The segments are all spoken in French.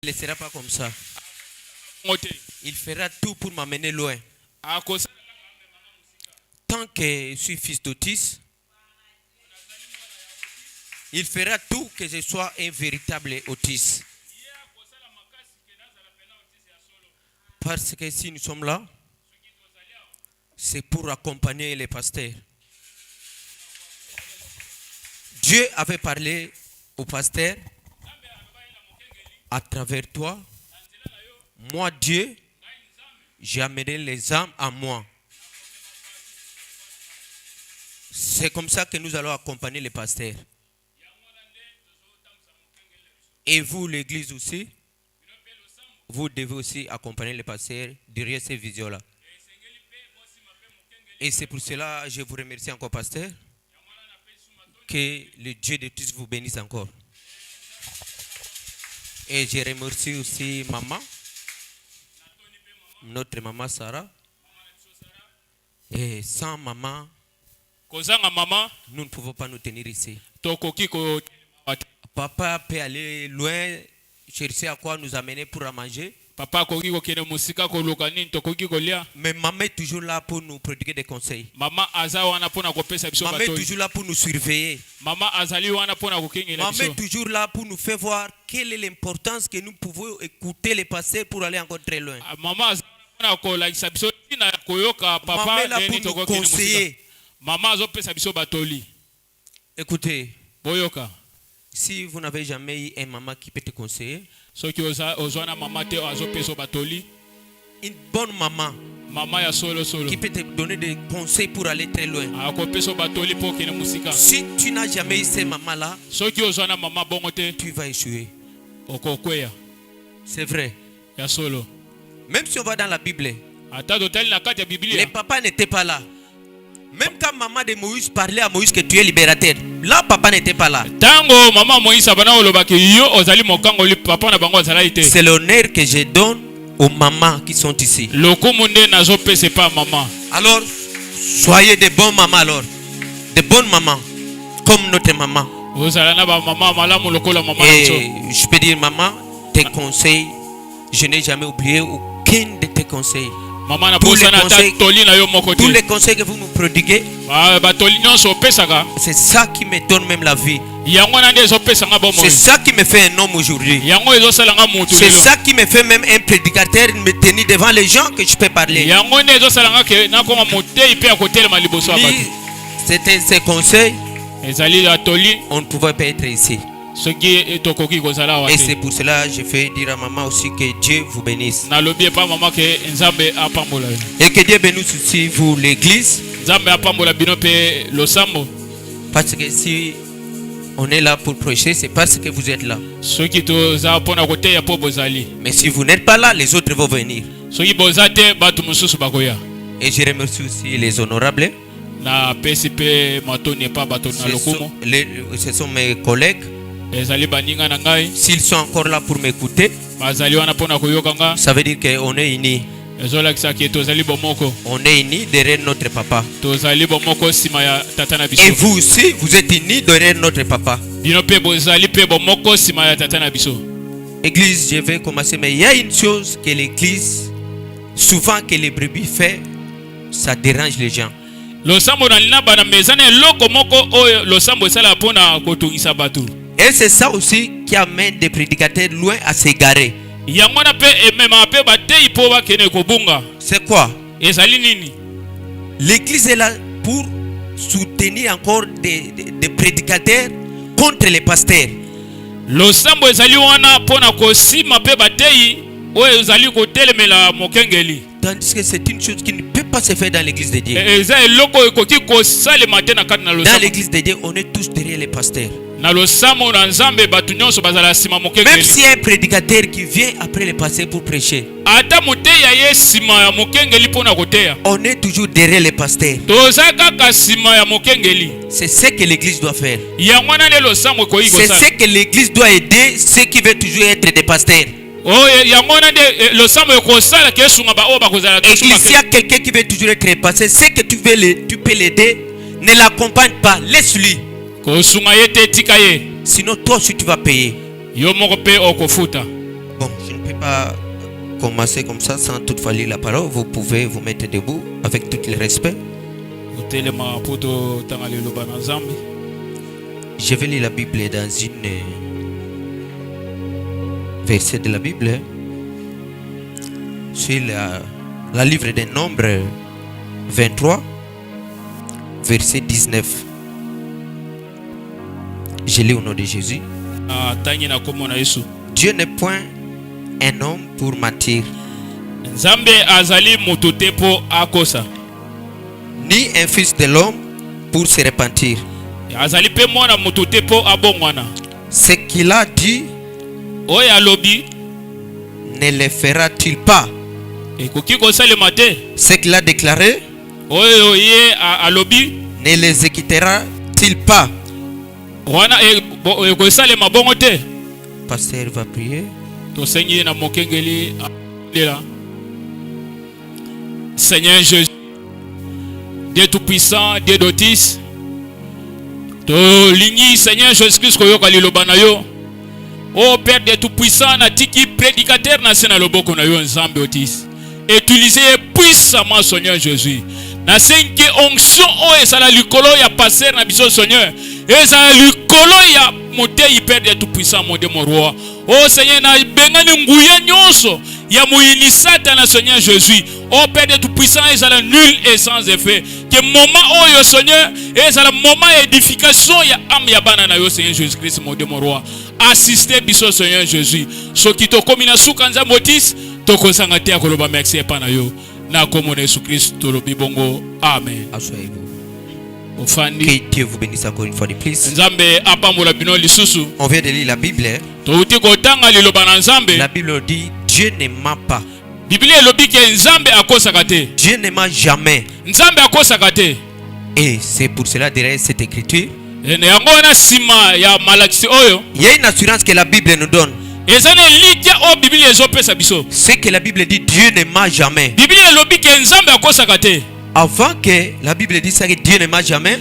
Il ne laissera pas comme ça. Il fera tout pour m'amener loin. Tant que je suis fils d'Otis, il fera tout que je sois un véritable Otis. Parce que si nous sommes là, c'est pour accompagner les pasteurs. Dieu avait parlé au pasteur à travers toi. Moi, Dieu, j'ai amené les âmes à moi. C'est comme ça que nous allons accompagner les pasteurs. Et vous, l'église aussi, vous devez aussi accompagner les pasteurs derrière ces visions-là. Et c'est pour cela que je vous remercie encore, pasteur. Que le Dieu de tous vous bénisse encore. Et je remercie aussi maman, notre maman Sarah. Et sans maman, nous ne pouvons pas nous tenir ici. Papa peut aller loin, chercher à quoi nous amener pour à manger. Mais maman est toujours là pour nous prodiguer des conseils. Maman est toujours là pour nous surveiller. Maman est toujours là pour nous faire voir quelle est l'importance que nous pouvons écouter les pasteurs pour aller encore très loin. Maman est là pour nous conseiller. Écoutez, si vous n'avez jamais eu une maman qui peut te conseiller, une bonne maman qui peut te donner des conseils pour aller très loin. Si tu n'as jamais eu cette maman-là, tu vas échouer. C'est vrai. Même si on va dans la Bible, les papas n'étaient pas là. Même quand maman de Moïse parlait à Moïse que tu es libérateur, là papa n'était pas là. C'est l'honneur que je donne aux mamans qui sont ici. Alors, soyez de bonnes mamans alors. De bonnes mamans, comme notre maman. Et je peux dire maman, tes conseils, je n'ai jamais oublié aucun de tes conseils. Tous les conseils que vous me prodiguez, c'est ça qui me donne même la vie. C'est ça qui me fait un homme aujourd'hui. C'est ça qui me fait même un prédicateur me tenir devant les gens que je peux parler. C'était ces conseils, on ne pouvait pas être ici. Et c'est pour cela que je fais dire à maman aussi que Dieu vous bénisse. Et que Dieu bénisse aussi vous, l'église. Parce que si on est là pour prêcher, c'est parce que vous êtes là. Mais si vous n'êtes pas là, les autres vont venir. Et je remercie aussi les honorables. Ce sont mes collègues. S'ils sont encore là pour m'écouter, ça veut dire qu'on est unis. On est unis derrière notre papa. Et vous aussi, vous êtes unis derrière notre papa. Église, je vais commencer, mais il y a une chose que l'église, souvent que les brebis fait, ça dérange les gens. Et c'est ça aussi qui amène des prédicateurs loin à s'égarer. C'est quoi? L'église est là pour soutenir encore des prédicateurs contre les pasteurs. Tandis que c'est une chose qui ne peut pas se faire dans l'église de Dieu. Dans l'église de Dieu, on est tous derrière les pasteurs. Même s'il y a un prédicateur qui vient après les pasteurs pour prêcher, on est toujours derrière les pasteurs. C'est ce que l'église doit faire. C'est ce que l'église doit aider ceux qui veulent toujours être des pasteurs. Et s'il y a quelqu'un qui veut toujours être pasteur, c'est que tu peux l'aider, ne l'accompagne pas, laisse-lui. Sinon toi aussi tu vas payer. Bon, je ne peux pas commencer comme ça sans toutefois lire la parole. Vous pouvez vous mettre debout avec tout le respect. Je vais lire la Bible dans une verset de la Bible sur la livre des Nombres 23 verset 19. Je lis au nom de Jésus. Dieu n'est point un homme pour mentir, ni un fils de l'homme pour se repentir. Ce qu'il a dit, ne le fera-t-il pas? Ce qu'il a déclaré, ne l'exécutera-t-il pas? Pasteur va prier. Seigneur Jésus, Dieu tout-puissant, Dieu d'Otis, Seigneur Jésus-Christ, oh Père Dieu tout-puissant, natiki prédicateur na sena loboko na yo nzambe Otis. Utilisez puissamment Seigneur Jésus. Na senke onction o esala likolo ya passer na biso Seigneur. Esala likolo ya motei Père Dieu tout-puissant mon Dieu mon roi. Oh Seigneur na bengani nguya nyonso ya muinisata na Seigneur Jésus. Oh Père Dieu tout-puissant esala nul et sans effet. Que moment oyo Seigneur esala moment édification ya âme ya bana na yo Seigneur Jésus-Christ mon Dieu mon roi. Assistez biso Seigneur Jésus. Soki to komina sukanza motis to kosanga te akoloba merci epa na yo. Na komo na Jésus Christ to lobi bongo. Amen. Que Dieu vous bénisse encore une fois de plus. On vient de lire la Bible. La Bible dit Dieu ne ment pas. Dieu ne ment jamais. Et c'est pour cela derrière cette écriture, il y a une assurance que la Bible nous donne. C'est que la Bible dit Dieu ne ment jamais. Avant que la Bible dise que Dieu ne ment jamais,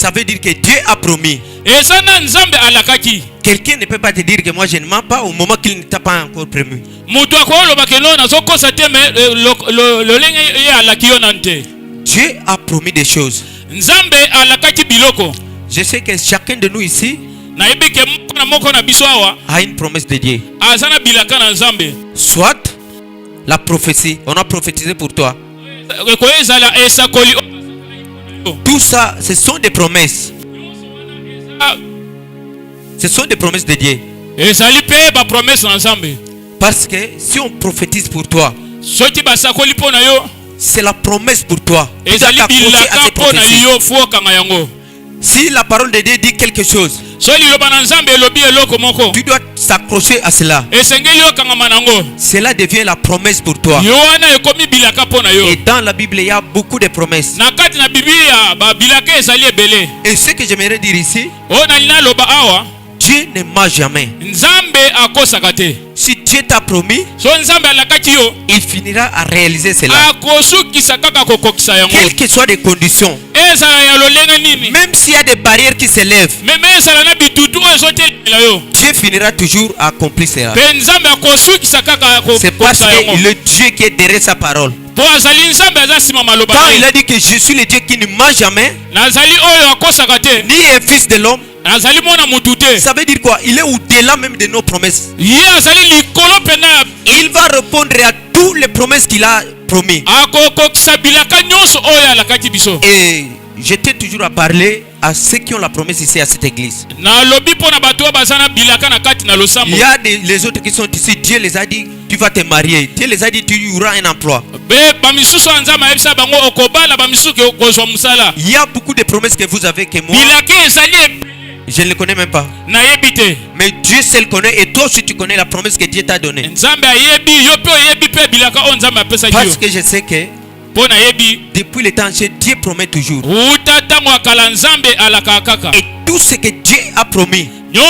ça veut dire que Dieu a promis. Quelqu'un ne peut pas te dire que moi je ne mens pas au moment qu'il ne t'a pas encore promis. Dieu a promis des choses. Je sais que chacun de nous ici a une promesse de Dieu. Soit la prophétie, on a prophétisé pour toi. Tout ça, ce sont des promesses. Ce sont des promesses de Dieu. Parce que si on prophétise pour toi, c'est la promesse pour toi. Si la parole de Dieu dit quelque chose, tu dois s'accrocher à cela. Cela devient la promesse pour toi. Et dans la Bible, il y a beaucoup de promesses. Et ce que j'aimerais dire ici, Dieu ne ment jamais. Si Dieu t'a promis, il finira à réaliser cela. Quelles que soient les conditions, même s'il y a des barrières qui s'élèvent, Dieu finira toujours à accomplir cela. C'est parce qu'il est le Dieu qui est derrière sa parole. Quand il a dit que je suis le Dieu qui ne ment jamais, ni un fils de l'homme, ça veut dire quoi? Il est au-delà même de nos promesses. Il va répondre à toutes les promesses qu'il a promis. Et j'étais toujours à parler à ceux qui ont la promesse ici à cette église. Il y a les autres qui sont ici. Dieu les a dit tu vas te marier. Dieu les a dit tu auras un emploi. Il y a beaucoup de promesses que vous avez que moi je ne le connais même pas. Mais Dieu seul connaît. Et toi aussi tu connais la promesse que Dieu t'a donnée. Parce que je sais que depuis le temps, Dieu promet toujours. Et tout ce que Dieu a promis, il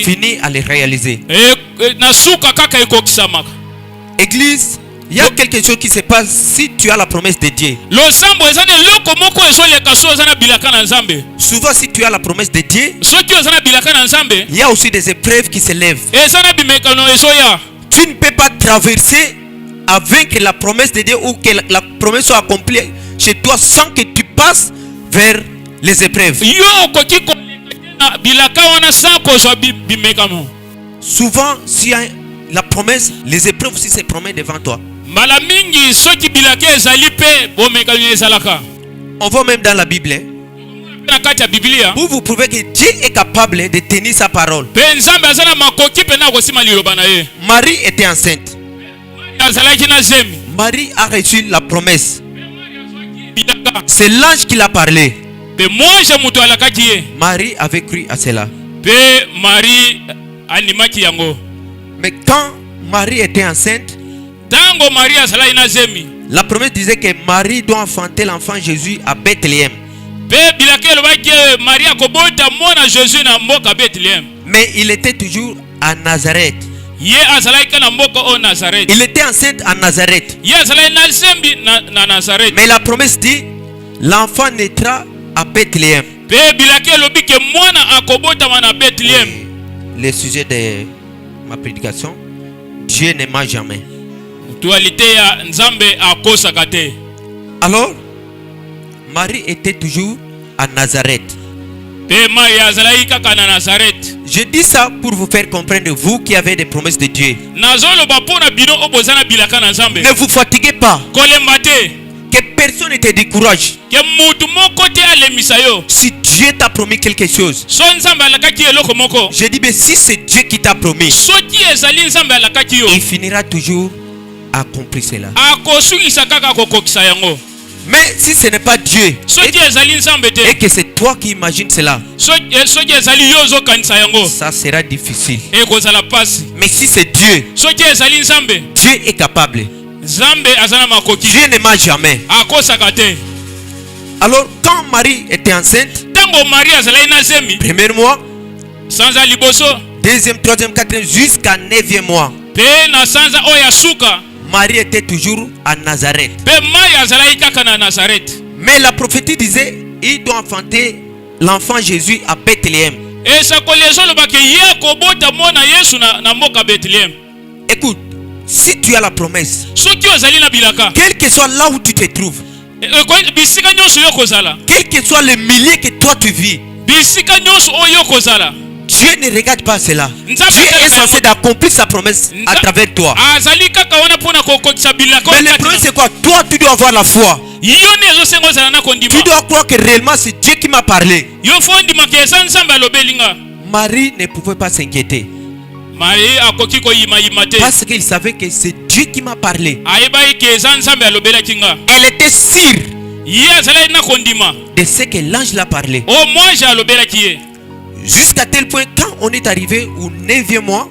finit à le réaliser. Église, Il y a quelque chose qui se passe si tu as la promesse de Dieu. Souvent, si tu as la promesse de Dieu, il y a aussi des épreuves qui se lèvent. Tu ne peux pas traverser avant que la promesse de Dieu ou que la promesse soit accomplie chez toi sans que tu passes vers les épreuves. Souvent, s'il y a la promesse, les épreuves aussi se promènent devant toi. On voit même dans la Bible, où vous prouvez que Dieu est capable de tenir sa parole. Marie était enceinte. Marie a reçu la promesse. C'est l'ange qui l'a parlé. Marie avait cru à cela. Mais quand Marie était enceinte, la promesse disait que Marie doit enfanter l'enfant Jésus à Bethléem. Mais il était toujours à Nazareth. Il était enceinte à Nazareth. Mais la promesse dit, l'enfant naîtra à Bethléem. Le sujet de ma prédication, Dieu ne ment jamais. Alors, Marie était toujours à Nazareth. Je dis ça pour vous faire comprendre, vous qui avez des promesses de Dieu. Ne vous fatiguez pas. Que personne ne te décourage. Si Dieu t'a promis quelque chose, je dis, mais si c'est Dieu qui t'a promis, il finira toujours à accomplir cela. Mais si ce n'est pas Dieu et que c'est toi qui imagines cela, ça sera difficile. Mais si c'est Dieu, Dieu est capable. Dieu ne ment jamais. Alors quand Marie était enceinte, premier mois, deuxième, troisième, quatrième, jusqu'à 9e mois, Marie était toujours à Nazareth. Mais la prophétie disait, il doit enfanter l'enfant Jésus à Bethléem. Écoute, si tu as la promesse, quel que soit là où tu te trouves, quel que soit le milieu que toi tu vis, Dieu ne regarde pas cela. Dieu est censé d'accomplir sa promesse à travers toi. Mais le problème c'est quoi? Toi tu dois avoir la foi. Tu dois croire que réellement c'est Dieu qui m'a parlé. Marie ne pouvait pas s'inquiéter. Parce qu'il savait que c'est Dieu qui m'a parlé. Elle était sûre de ce que l'ange l'a parlé. Jusqu'à tel point, quand on est arrivé au 9e mois,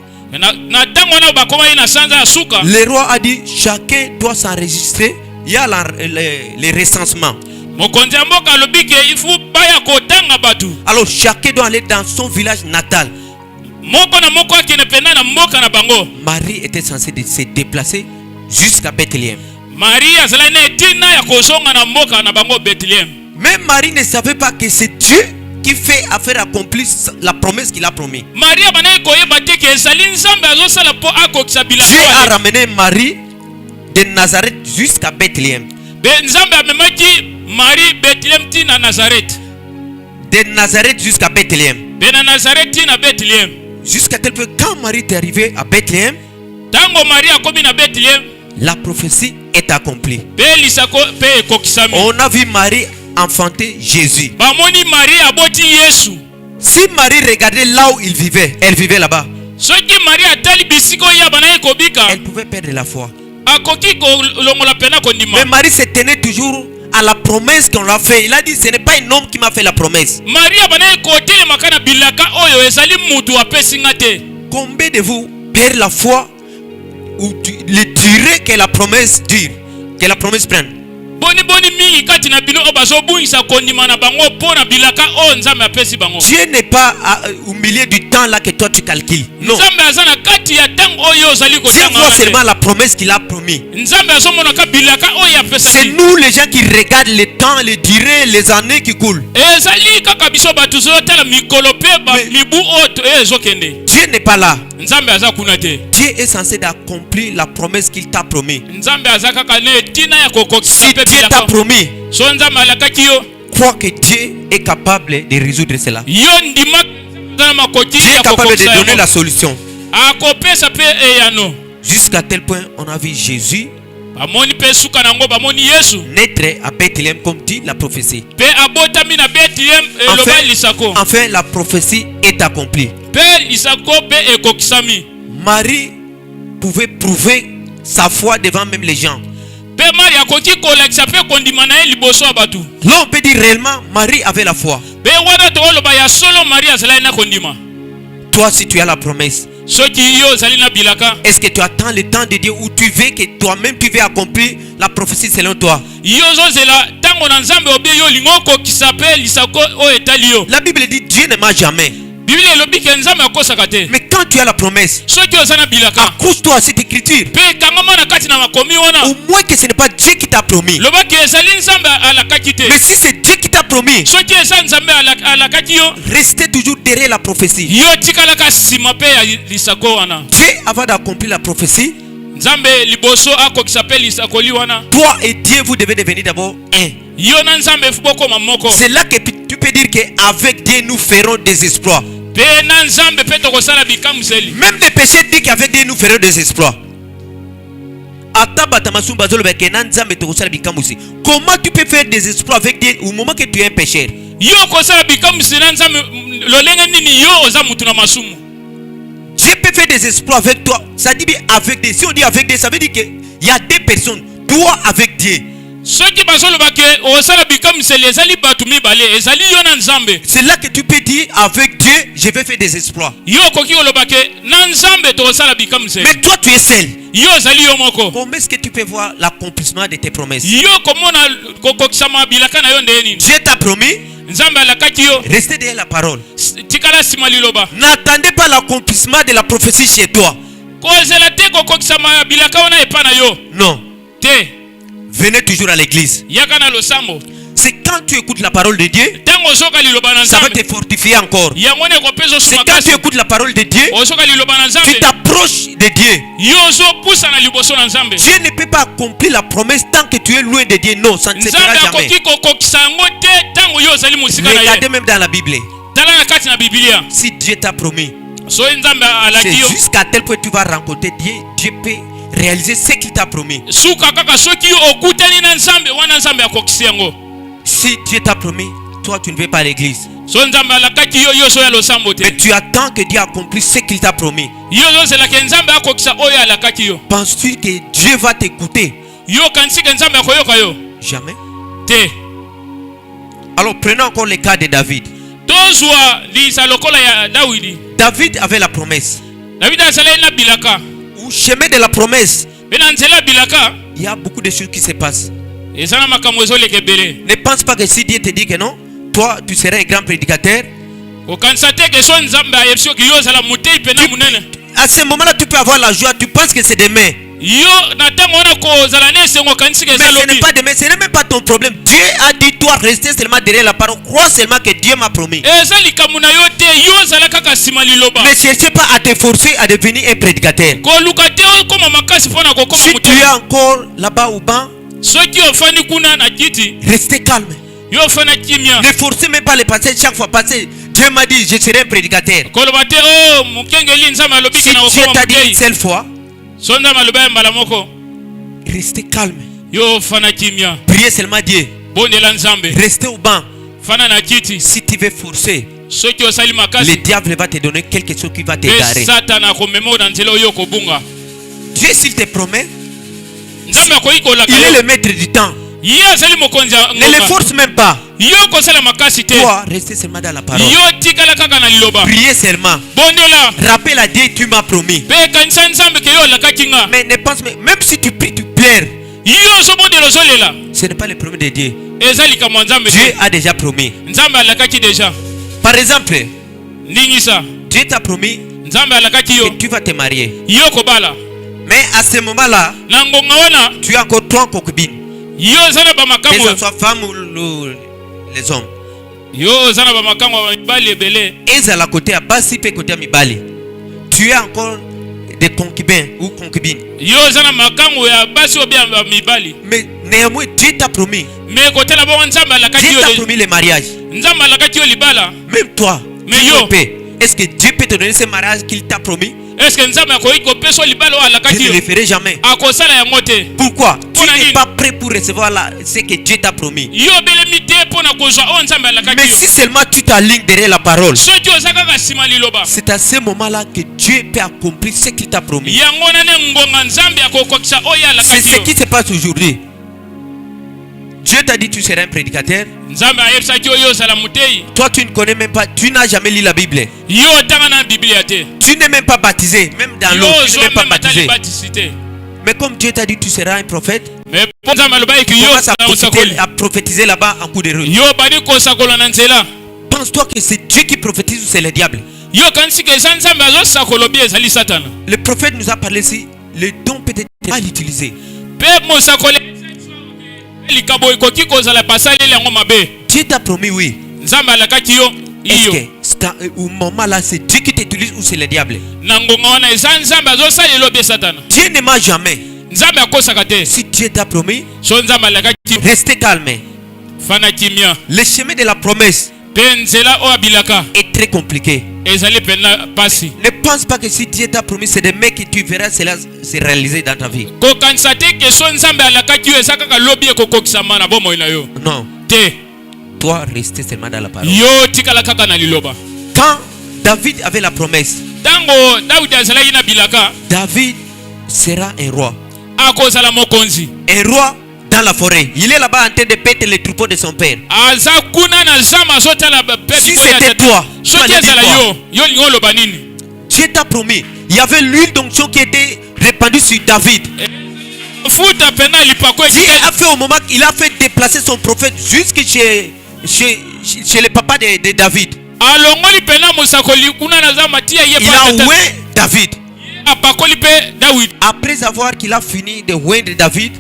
le roi a dit, chacun doit s'enregistrer. Il y a les recensements. Alors chacun doit aller dans son village natal. Marie était censée se déplacer jusqu'à Bethléem. Mais Marie ne savait pas que c'est Dieu qui fait affaire accomplir la promesse qu'il a promis. Dieu a ramené Marie de Nazareth jusqu'à Bethléem. De Nazareth jusqu'à Bethléem. Jusqu'à tel point, quand Marie est arrivée à Bethléem, la prophétie est accomplie. On a vu Marie enfanter Jésus. Si Marie regardait là où il vivait, elle vivait là-bas, elle pouvait perdre la foi. Mais Marie se tenait toujours à la promesse qu'on l'a fait. Il a dit, ce n'est pas un homme qui m'a fait la promesse. Combien de vous perdent la foi ou le durée que la promesse dure, que la promesse prenne? Dieu n'est pas au milieu du temps là que toi tu calcules. Non. voit seulement la promesse qu'il a promis. C'est nous les gens qui regardent le temps, les durées, les années qui coulent. Dieu n'est pas là. Dieu est censé accomplir la promesse qu'il t'a promis. Si Dieu t'a promis, crois que Dieu est capable de résoudre cela. Dieu est capable de donner la solution. Jusqu'à tel point, on a vu Jésus naître à Bethléem comme dit la prophétie. Enfin, la prophétie est accomplie. Marie pouvait prouver sa foi devant même les gens. Là, on peut dire réellement, Marie avait la foi. Toi, si tu as la promesse, est-ce que tu attends le temps de Dieu ou tu veux que toi-même tu veux accomplir la prophétie selon toi? La Bible dit Dieu ne ment jamais. Mais quand tu as la promesse, accroche-toi à cette écriture. Au moins que ce n'est pas Dieu qui t'a promis. Mais si c'est Dieu qui t'a promis, restez toujours derrière la prophétie. Dieu, avant d'accomplir la prophétie, toi et Dieu, vous devez devenir d'abord un. C'est là que tu peux dire qu'avec Dieu, nous ferons des exploits. Même des péchés disent qu'avec Dieu, nous ferons des exploits. Comment tu peux faire des exploits avec Dieu au moment que tu es un pécheur? Dieu peut faire des exploits avec toi. Ça dit bien avec Dieu. Si on dit avec Dieu, ça veut dire qu'il y a deux personnes. Toi avec Dieu. C'est là que tu peux dire avec Dieu, je vais faire des exploits. Mais toi tu es seul. Comment est-ce que tu peux voir l'accomplissement de tes promesses? Dieu t'a promis. Restez derrière la parole. N'attendez pas l'accomplissement de la prophétie chez toi. Non. Venez toujours à l'église. C'est quand tu écoutes la parole de Dieu, ça va te fortifier encore. C'est quand tu écoutes la parole de Dieu, tu t'approches de Dieu. Dieu ne peut pas accomplir la promesse tant que tu es loin de Dieu. Non, ça ne se fera jamais. Regardez même dans la Bible. Si Dieu t'a promis, c'est jusqu'à tel point que tu vas rencontrer Dieu. Dieu peut réaliser ce qu'il t'a promis. Si Dieu t'a promis, toi tu ne vas pas à l'église. Mais tu attends que Dieu accomplisse ce qu'il t'a promis. Penses-tu que Dieu va t'écouter? Jamais. Alors prenons encore le cas de David. David avait la promesse. Au chemin de la promesse, il y a beaucoup de choses qui se passent. Ne pense pas que si Dieu te dit que non, toi tu seras un grand prédicateur. À ce moment-là, tu peux avoir la joie. Tu penses que c'est demain. Mais ce n'est pas demain, ce n'est même pas ton problème. Dieu a dit toi rester seulement derrière la parole. Crois seulement que Dieu m'a promis. Ne cherchez pas à te forcer à devenir un prédicateur. Si tu es encore là-bas au banc, restez calme. Ne forcez même pas les passer chaque fois. Passer. Dieu m'a dit je serai un prédicateur. Si Dieu t'a dit une seule fois, restez calme. Priez seulement Dieu. Restez au banc. Si tu veux forcer, le diable va te donner quelque chose qui va t'égarer. Dieu s'il te promet, il est le maître du temps. Ne le force même pas. Toi, restez seulement dans la parole. Priez seulement. Rappelle à Dieu, tu m'as promis. Mais ne pense même si tu pries, tu pleures. Ce n'est pas le promis de Dieu. Dieu a déjà promis. Par exemple, Dieu t'a promis que tu vas te marier. Mais à ce moment-là, tu as encore 3 concubines. Que ce soit femmes ou les hommes. Et à la côté à Basi pe côté à Mibali. Tu as encore des concubins ou concubines. Mais néanmoins Dieu t'a promis. Dieu t'a promis le mariage. Même toi, est-ce que Dieu peut te donner ce mariage qu'il t'a promis? Je ne le ferai jamais. Pourquoi? Tu n'es pas prêt pour recevoir ce que Dieu t'a promis. Mais si seulement tu t'alignes derrière la parole, c'est à ce moment-là que Dieu peut accomplir ce qu'il t'a promis. C'est ce qui se passe aujourd'hui. Dieu t'a dit tu seras un prédicateur. Toi tu ne connais même pas, tu n'as jamais lu la Bible. Tu n'es même pas baptisé, même dans l'eau, tu n'es même pas baptisé. Mais comme Dieu t'a dit tu seras un prophète, commence à prophétiser là-bas en coup de rue. Pense-toi que c'est Dieu qui prophétise ou c'est le diable? Le prophète nous a parlé ici, le don peut-être à l'utiliser. Dieu t'a promis, oui. Est-ce que au moment là c'est Dieu qui t'utilise ou c'est le diable? Dieu ne ment jamais. Si Dieu t'a promis, restez calme. Le chemin de la promesse est très compliqué. Ne pense pas que si Dieu t'a promis c'est des mecs que tu verras cela se réaliser dans ta vie. Non. Toi restez seulement dans la parole. Quand David avait la promesse, David sera un roi. Un roi dans la forêt. Il est là-bas en train de péter les troupeaux de son père. Si c'était toi, tu allais dire quoi? Dieu t'a promis. Il y avait l'huile d'onction qui était répandue sur David. Dieu a fait au moment qu'il a fait déplacer son prophète jusque chez le papa de David. Il a oué David. Après avoir qu'il a fini de oindre David,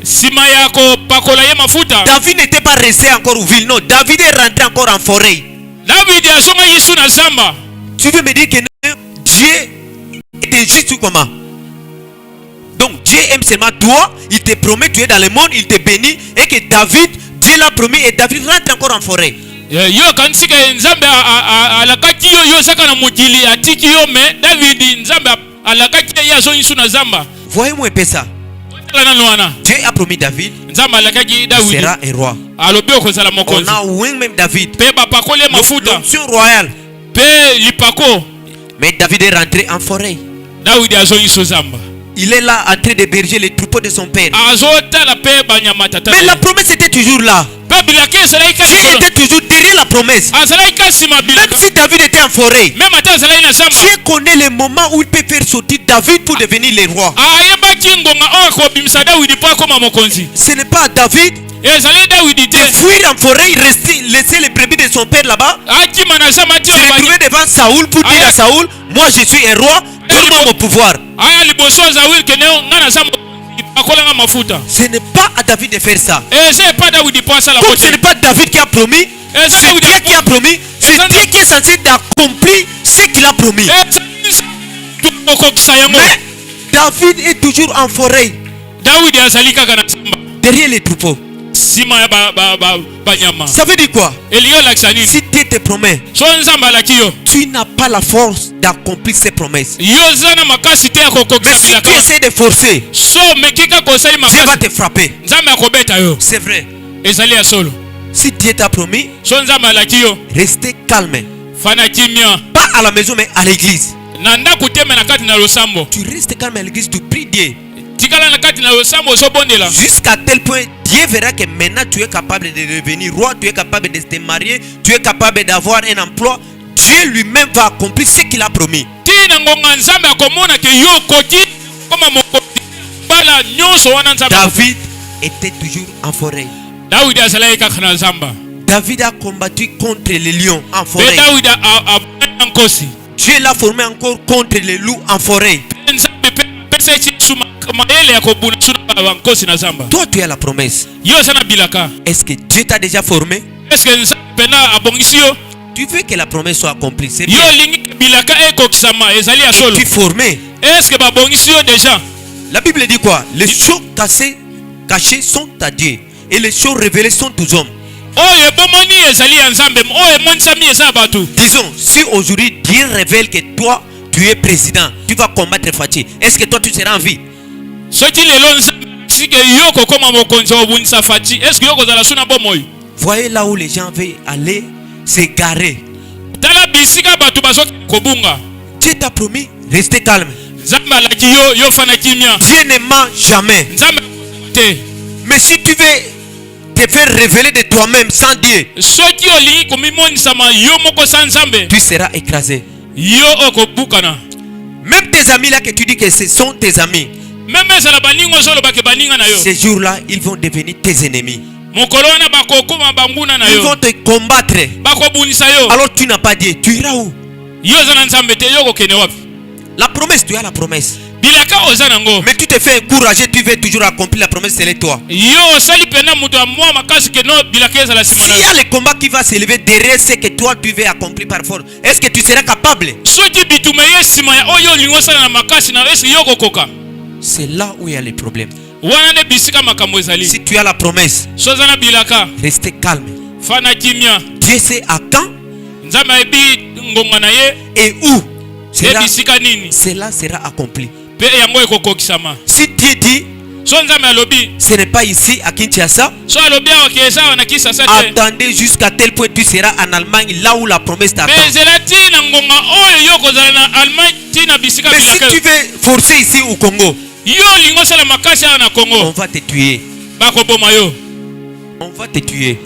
David n'était pas resté encore au ville. Non, David est rentré encore en forêt. Tu veux me dire que Dieu était juste comment? Donc Dieu aime seulement toi, il te promet, tu es dans le monde, il te bénit, et que David, Dieu l'a promis et David rentre encore en forêt. Voyez-moi un peu ça. Dieu a promis David, il sera un roi. On a oué même David, l'onction royale. Mais David est rentré en forêt. Il est là en train de berger les troupeaux de son père. Mais la promesse était toujours là. Dieu était toujours derrière la promesse. Même si David était en forêt, Dieu connaît le moment où il peut faire sortir David pour devenir le roi. Ce n'est pas à David de fuir en forêt, laisser les brebis de son père là-bas, se retrouver devant Saoul pour dire à Saoul, moi je suis un roi, donne-moi mon pouvoir. Ce n'est pas à David de faire ça. Comme ce n'est pas David qui a promis, c'est Dieu qui a promis, c'est Dieu qui est censé d'accomplir ce qu'il a promis. Mais David est toujours en forêt, derrière les troupeaux. Ça veut dire quoi? Si Dieu te promet, tu n'as pas la force d'accomplir ses promesses. Mais si tu essaies de forcer, Dieu va te frapper. C'est vrai. Si Dieu t'a promis, restez calme. Pas à la maison mais à l'église. Tu restes calme à l'église, tu pries Dieu. Jusqu'à tel point Dieu verra que maintenant tu es capable de devenir roi, tu es capable de te marier, tu es capable d'avoir un emploi. Dieu lui-même va accomplir ce qu'il a promis. David était toujours en forêt. David a combattu contre les lions en forêt. Dieu l'a formé encore contre les loups en forêt. Toi, tu as la promesse. Est-ce que Dieu t'a déjà formé? Tu veux que la promesse soit accomplie? C'est bien. Es-tu formé? La Bible dit quoi? Les choses cachées sont à Dieu et les choses révélées sont aux hommes. Disons, si aujourd'hui Dieu révèle que toi, tu es président, tu vas combattre Fachi, est-ce que toi tu seras en vie? Voyez là où les gens veulent aller s'égarer. Dieu t'a promis, restez calme. Dieu ne ment jamais. Mais si tu veux te faire révéler de toi-même sans Dieu, tu seras écrasé. Même tes amis là que tu dis que ce sont tes amis, ces jours-là, ils vont devenir tes ennemis. Ils vont te combattre. Alors tu n'as pas Dieu. Tu iras où? La promesse, tu as la promesse. Mais tu te fais encourager, tu veux toujours accomplir la promesse, c'est toi. S'il y a le combat qui va s'élever derrière ce que toi tu veux accomplir par force, est-ce que tu seras capable? C'est là où il y a les problèmes. Si tu as la promesse, restez calme. Dieu sait à quand et où cela sera accompli. Si Dieu dit ce n'est pas ici à Kinshasa, attendez jusqu'à tel point tu seras en Allemagne, là où la promesse t'attend. Mais si tu veux forcer ici au Congo, on va te tuer. On va te tuer.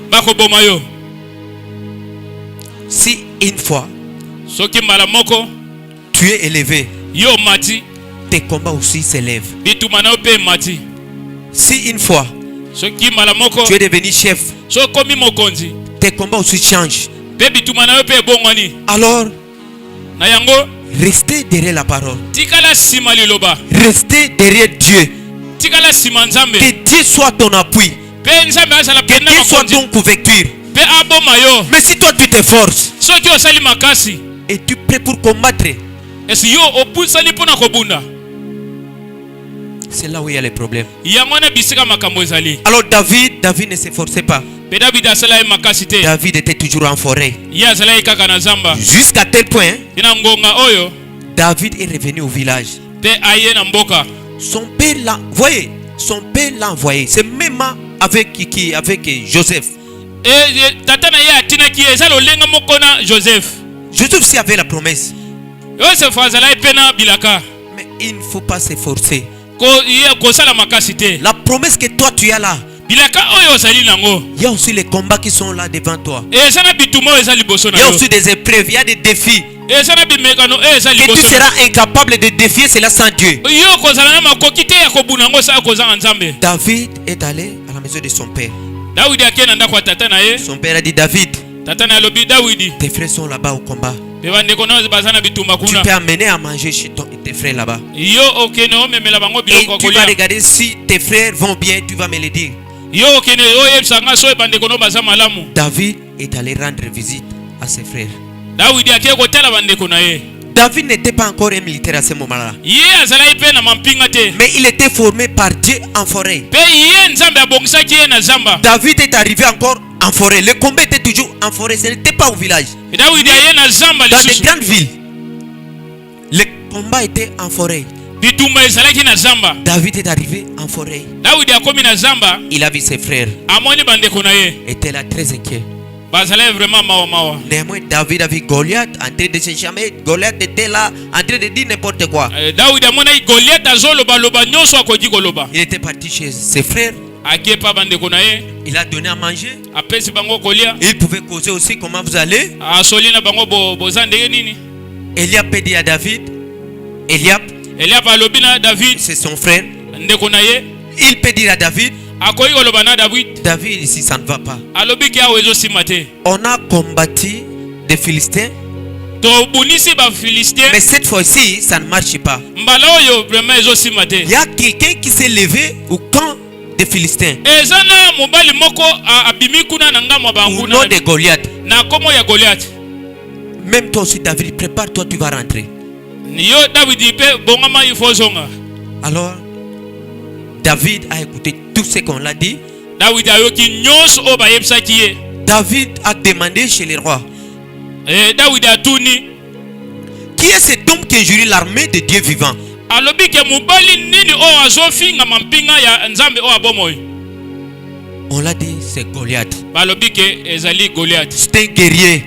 Si une fois tu es élevé, tes combats aussi s'élèvent. Si une fois tu es devenu chef, tes combats aussi changent. Alors restez derrière la parole. Restez derrière Dieu. Que Dieu soit ton appui. Que Dieu soit ton couverture. Mais si toi tu t'efforces et tu es prêt pour combattre, c'est là où il y a les problèmes. Alors David ne s'efforçait pas. David était toujours en forêt. Jusqu'à tel point, David est revenu au village. Son père l'a, voyez, son père l'a envoyé. C'est même avec qui? Avec Joseph. Joseph aussi avait la promesse. Mais il ne faut pas s'efforcer. La promesse que toi tu as là, il y a aussi les combats qui sont là devant toi. Il y a aussi des épreuves, il y a des défis. Et tu seras incapable de défier cela sans Dieu. David est allé à la maison de son père. Son père a dit, David, tes frères sont là-bas au combat. Tu peux amener à manger chez tes frères là-bas. Et tu vas regarder si tes frères vont bien, tu vas me le dire. David est allé rendre visite à ses frères. David n'était pas encore un militaire à ce moment-là. Mais il était formé par Dieu en forêt. David est arrivé encore en forêt. Le combat était toujours en forêt. Ce n'était pas au village. Dans les grandes villes, le combat était en forêt. David est arrivé en forêt. Il a vu ses frères. Il était là très inquiet. Néanmoins, David a vu Goliath en train de se chamer. Goliath était là en train de dire n'importe quoi. Il était parti chez ses frères. Il a donné à manger. Il pouvait causer aussi comment vous allez. Eliab a dit à David. Eliab, c'est son frère. Il peut dire à David, David ici ça ne va pas. On a combattu des Philistins Mais cette fois-ci, ça ne marche pas. Il y a quelqu'un qui s'est levé au camp des Philistins. Au nom de Goliath. Même toi aussi, David, prépare-toi, tu vas rentrer. Alors, David a écouté tout ce qu'on l'a dit. David a demandé chez les rois. Qui est cet homme qui injurie l'armée de Dieu vivant? On l'a dit, c'est Goliath. C'est un guerrier.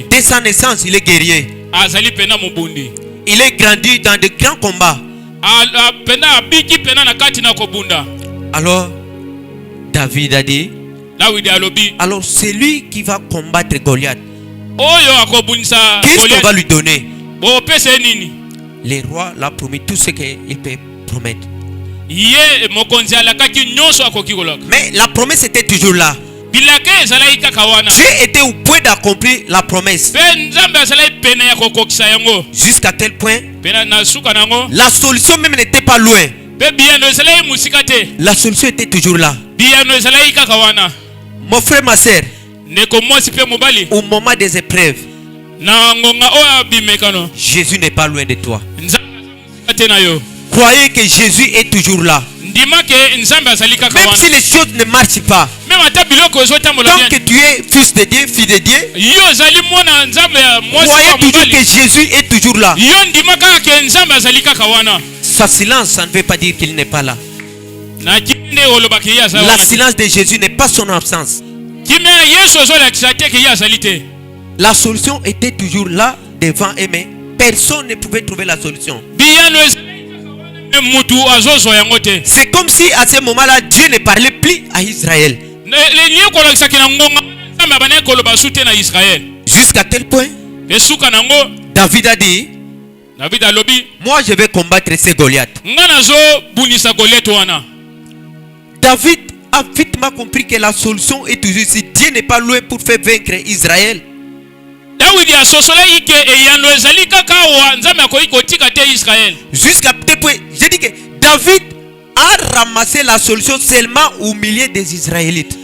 Dès sa naissance, il est guerrier. Il est grandi dans de grands combats. Alors, David a dit, alors c'est lui qui va combattre Goliath. Qu'est-ce qu'on va lui donner? Les rois l'ont promis tout ce qu'il peut promettre. Mais la promesse était toujours là. Dieu était au point d'accomplir la promesse. Jusqu'à tel point, la solution même n'était pas loin. La solution était toujours là. Mon frère, ma soeur, au moment des épreuves, Jésus n'est pas loin de toi. Croyez que Jésus est toujours là. Même si les choses ne marchent pas, tant que tu es fils de Dieu, fille de Dieu, croyez toujours que Jésus est toujours là. Sa silence, ça ne veut pas dire qu'il n'est pas là. La silence de Jésus n'est pas son absence. La solution était toujours là devant eux, mais personne ne pouvait trouver la solution. C'est comme si à ce moment-là, Dieu ne parlait plus à Israël. Jusqu'à tel point, David a dit, moi je vais combattre ces Goliaths. David a vitement compris que la solution est toujours ici. Dieu n'est pas loin pour faire vaincre Israël. Jusqu'à tel point, j'ai dit que David a ramassé la solution seulement au milieu des Israélites.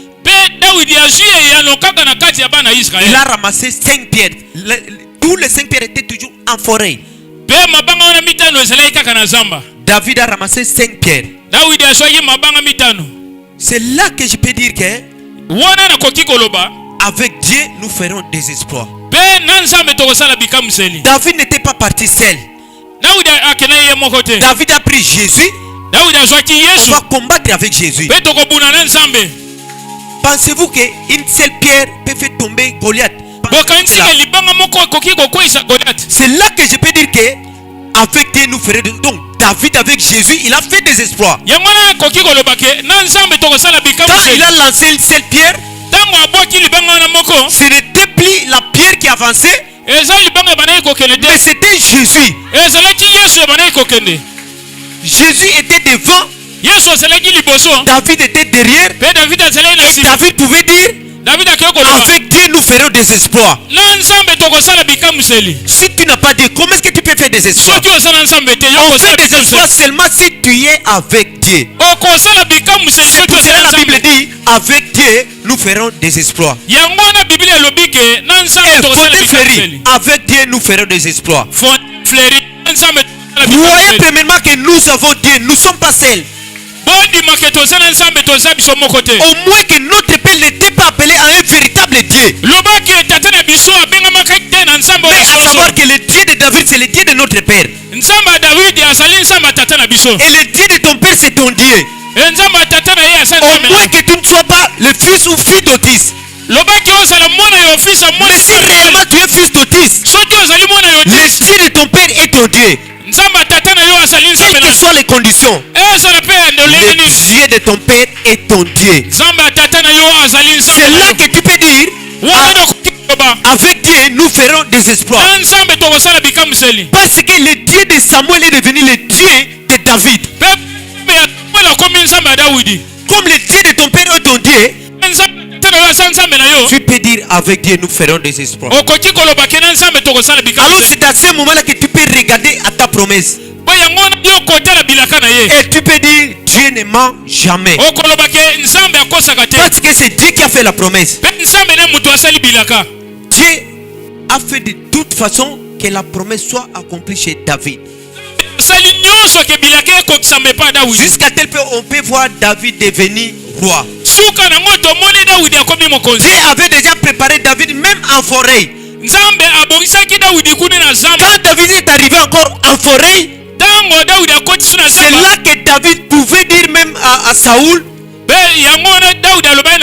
Il a ramassé 5 pierres. Tous les 5 pierres étaient toujours en forêt. David a ramassé 5 pierres. C'est là que je peux dire que avec Dieu nous ferons des exploits. David n'était pas parti seul. David a pris Jésus. On va combattre avec Jésus. Pensez-vous qu'une seule pierre peut faire tomber Goliath? C'est là que je peux dire que avec Dieu nous ferons des... Donc David avec Jésus, il a fait des exploits. Quand il a lancé une seule pierre, ce n'était plus la pierre qui avançait, mais c'était Jésus. Jésus était devant, David était derrière. David pouvait dire, avec Dieu nous ferons des exploits. Si tu n'as pas Dieu, comment est-ce que tu peux faire des exploits? On fait des exploits seulement si tu es avec Dieu. C'est pour cela la Bible dit, avec Dieu nous ferons des exploits. Avec Dieu nous ferons des exploits. Croyez premièrement que nous avons Dieu, nous ne sommes pas seuls. Au moins que notre Père n'était pas appelé à un véritable Dieu. Mais à savoir que le Dieu de David, c'est le Dieu de notre Père. Et le Dieu de ton Père, c'est ton Dieu. Au moins que tu ne sois pas le fils ou fille d'Otis. Mais si réellement tu es fils d'Otis, le Dieu de ton Père est ton Dieu. Quelles que soient les conditions, le Dieu de ton Père est ton Dieu. C'est là que tu peux dire, avec Dieu nous ferons des exploits. Parce que le Dieu de Samuel est devenu le Dieu de David. Comme le Dieu de ton Père est ton Dieu, Tu peux dire avec Dieu nous ferons des espoirs. Alors c'est à ce moment-là que tu peux regarder à ta promesse. Et tu peux dire Dieu ne ment jamais. Parce que c'est Dieu qui a fait la promesse. Dieu a fait de toute façon que la promesse soit accomplie chez David. Jusqu'à tel point on peut voir David devenir roi. Dieu avait déjà préparé David même en forêt. Quand David est arrivé encore en forêt, c'est là que David pouvait dire même à Saoul,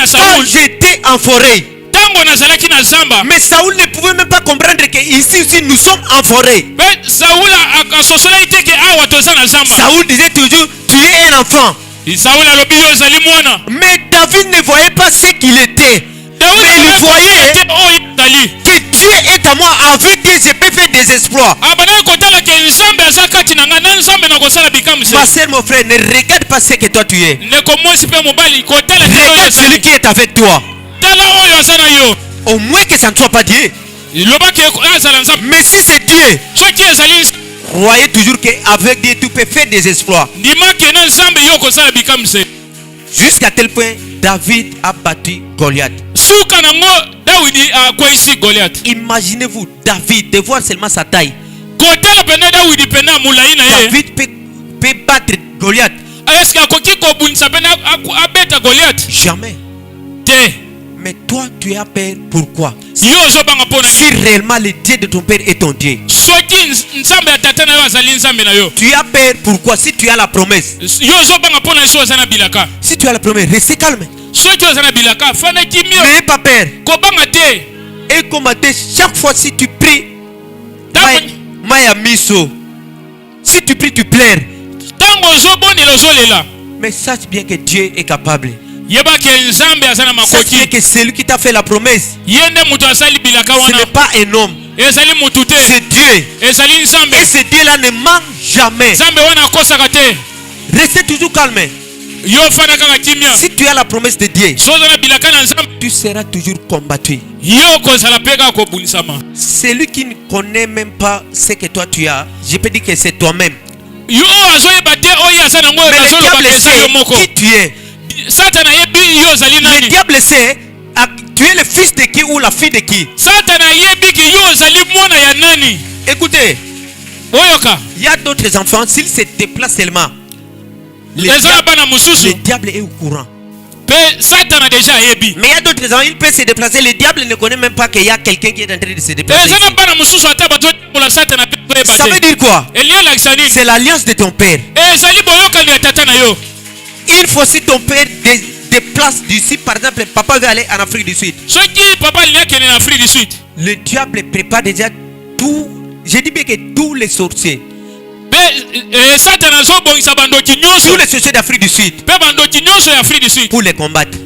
quand j'étais en forêt. Mais Saoul ne pouvait même pas comprendre que ici aussi nous sommes en forêt. Saoul disait toujours, tu es un enfant. Mais David ne voyait pas ce qu'il était. Mais il voyait que Dieu est à moi, avec Dieu je peux faire des exploits. Ma soeur, mon frère, ne regarde pas ce que toi tu es. Regarde celui qui est avec toi. Au moins que ça ne soit pas Dieu. Mais si c'est Dieu, croyez toujours qu'avec Dieu tu peux faire des exploits. Jusqu'à tel point David a battu Goliath. Imaginez-vous David de voir seulement sa taille. David peut battre Goliath. Jamais. Mais toi tu as peur, pourquoi? Si réellement le Dieu de ton père est ton Dieu, tu as peur, pourquoi? Si tu as la promesse, si tu as la promesse, restez calme. N'ayez pas peur. Et combattez chaque fois. Si tu pries, si tu pries, tu pleures. Mais sache bien que Dieu est capable. Sache bien que celui qui t'a fait la promesse, ce n'est pas un homme, c'est Dieu. Et ce Dieu-là ne ment jamais. Restez toujours calme. Si tu as la promesse de Dieu, tu seras toujours combattu. Celui qui ne connaît même pas ce que toi tu as, je peux dire que c'est toi-même. Mais le diable sait qui tu es. Le diable sait tu es le fils de qui ou la fille de qui. Écoutez, il y a d'autres enfants, s'ils se déplacent seulement, le diable est au courant. Mais il y a d'autres enfants, il peut se déplacer, le diable ne connaît même pas qu'il y a quelqu'un qui est en train de se déplacer. Ça veut dire quoi? C'est l'alliance de ton père. Il faut si ton père déplace d'ici, par exemple, papa veut aller en Afrique du Sud. Le diable prépare déjà tout. Je dis bien que tous les sorciers, tous les sorciers d'Afrique du Sud, pour les combattre.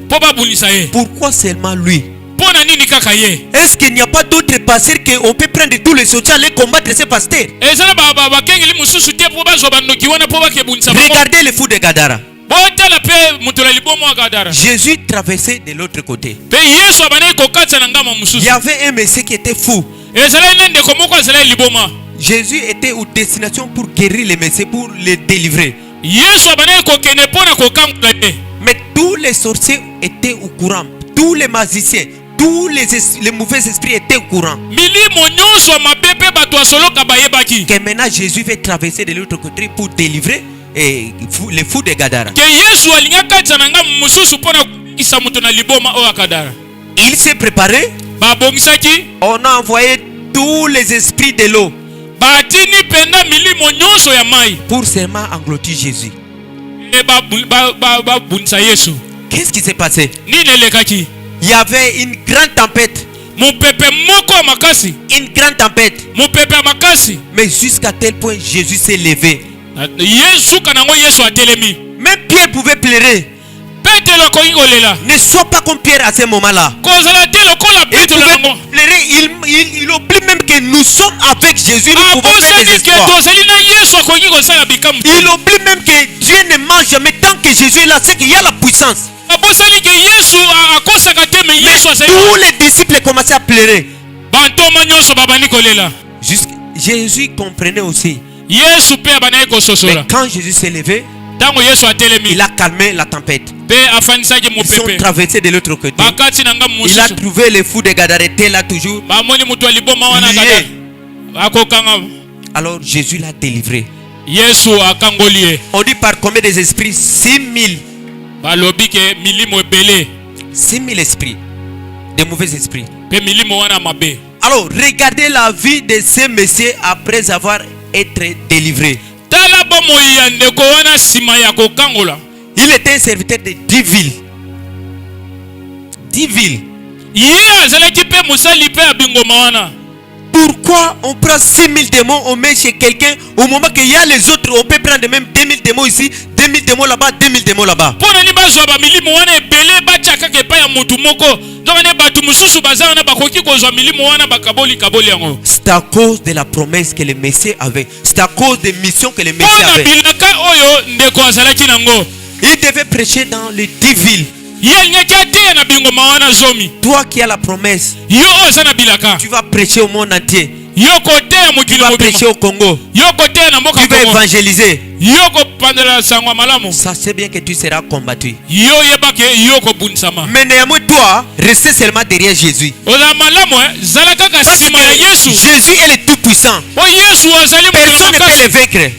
Pourquoi seulement lui? Est-ce qu'il n'y a pas d'autres pasteurs qu'on peut prendre tous les sorciers aller combattre ces pasteurs? Regardez le fou de Gadara. Jésus traversait de l'autre côté. Il y avait un monsieur qui était fou. Jésus était aux destinations pour guérir les messieurs, pour les délivrer. Mais tous les sorciers étaient au courant. Tous les magiciens, tous les mauvais esprits étaient au courant. Que maintenant Jésus va traverser de l'autre côté pour délivrer les fous de Gadara. Il s'est préparé. On a envoyé tous les esprits de l'eau pour seulement engloutir Jésus. Qu'est-ce qui s'est passé? Il y avait une grande tempête. Une grande tempête. Mais jusqu'à tel point Jésus s'est levé. Même Pierre pouvait pleurer. Ne sois pas comme Pierre à ce moment-là. Il oublie même que nous sommes avec Jésus. Nous pouvons faire des espoirs. Il oublie même que Dieu ne ment jamais. Tant que Jésus est là, c'est qu'il y a la puissance. Tous les disciples commençaient à pleurer. Jésus comprenait aussi. Mais quand Jésus s'est levé, il a calmé la tempête. Ils sont traversés de l'autre côté. Il a trouvé les fous de Gadarète là toujours. Alors Jésus l'a délivré. On dit par combien des esprits? 6000. 6000 esprits. De mauvais esprits. Alors regardez la vie de ces messieurs après avoir été délivrés. Il était un serviteur de 10 villes. 10 villes. Pourquoi on prend 6000 démons, on met chez quelqu'un, au moment qu'il y a les autres, on peut prendre même 2000 démons ici, 2000 démons là-bas, 2000 démons là-bas. C'est à cause de la promesse que les messieurs avaient. C'est à cause des missions que les messieurs avaient. Il devait prêcher dans les 10 villes. Toi qui as la promesse, tu vas prêcher au monde entier. Tu vas prêcher au Congo. Tu vas évangéliser. Ça c'est bien que tu seras combattu. Mais néanmoins toi, restez seulement derrière Jésus. Parce que Jésus est le tout puissant. Personne ne peut le vaincre.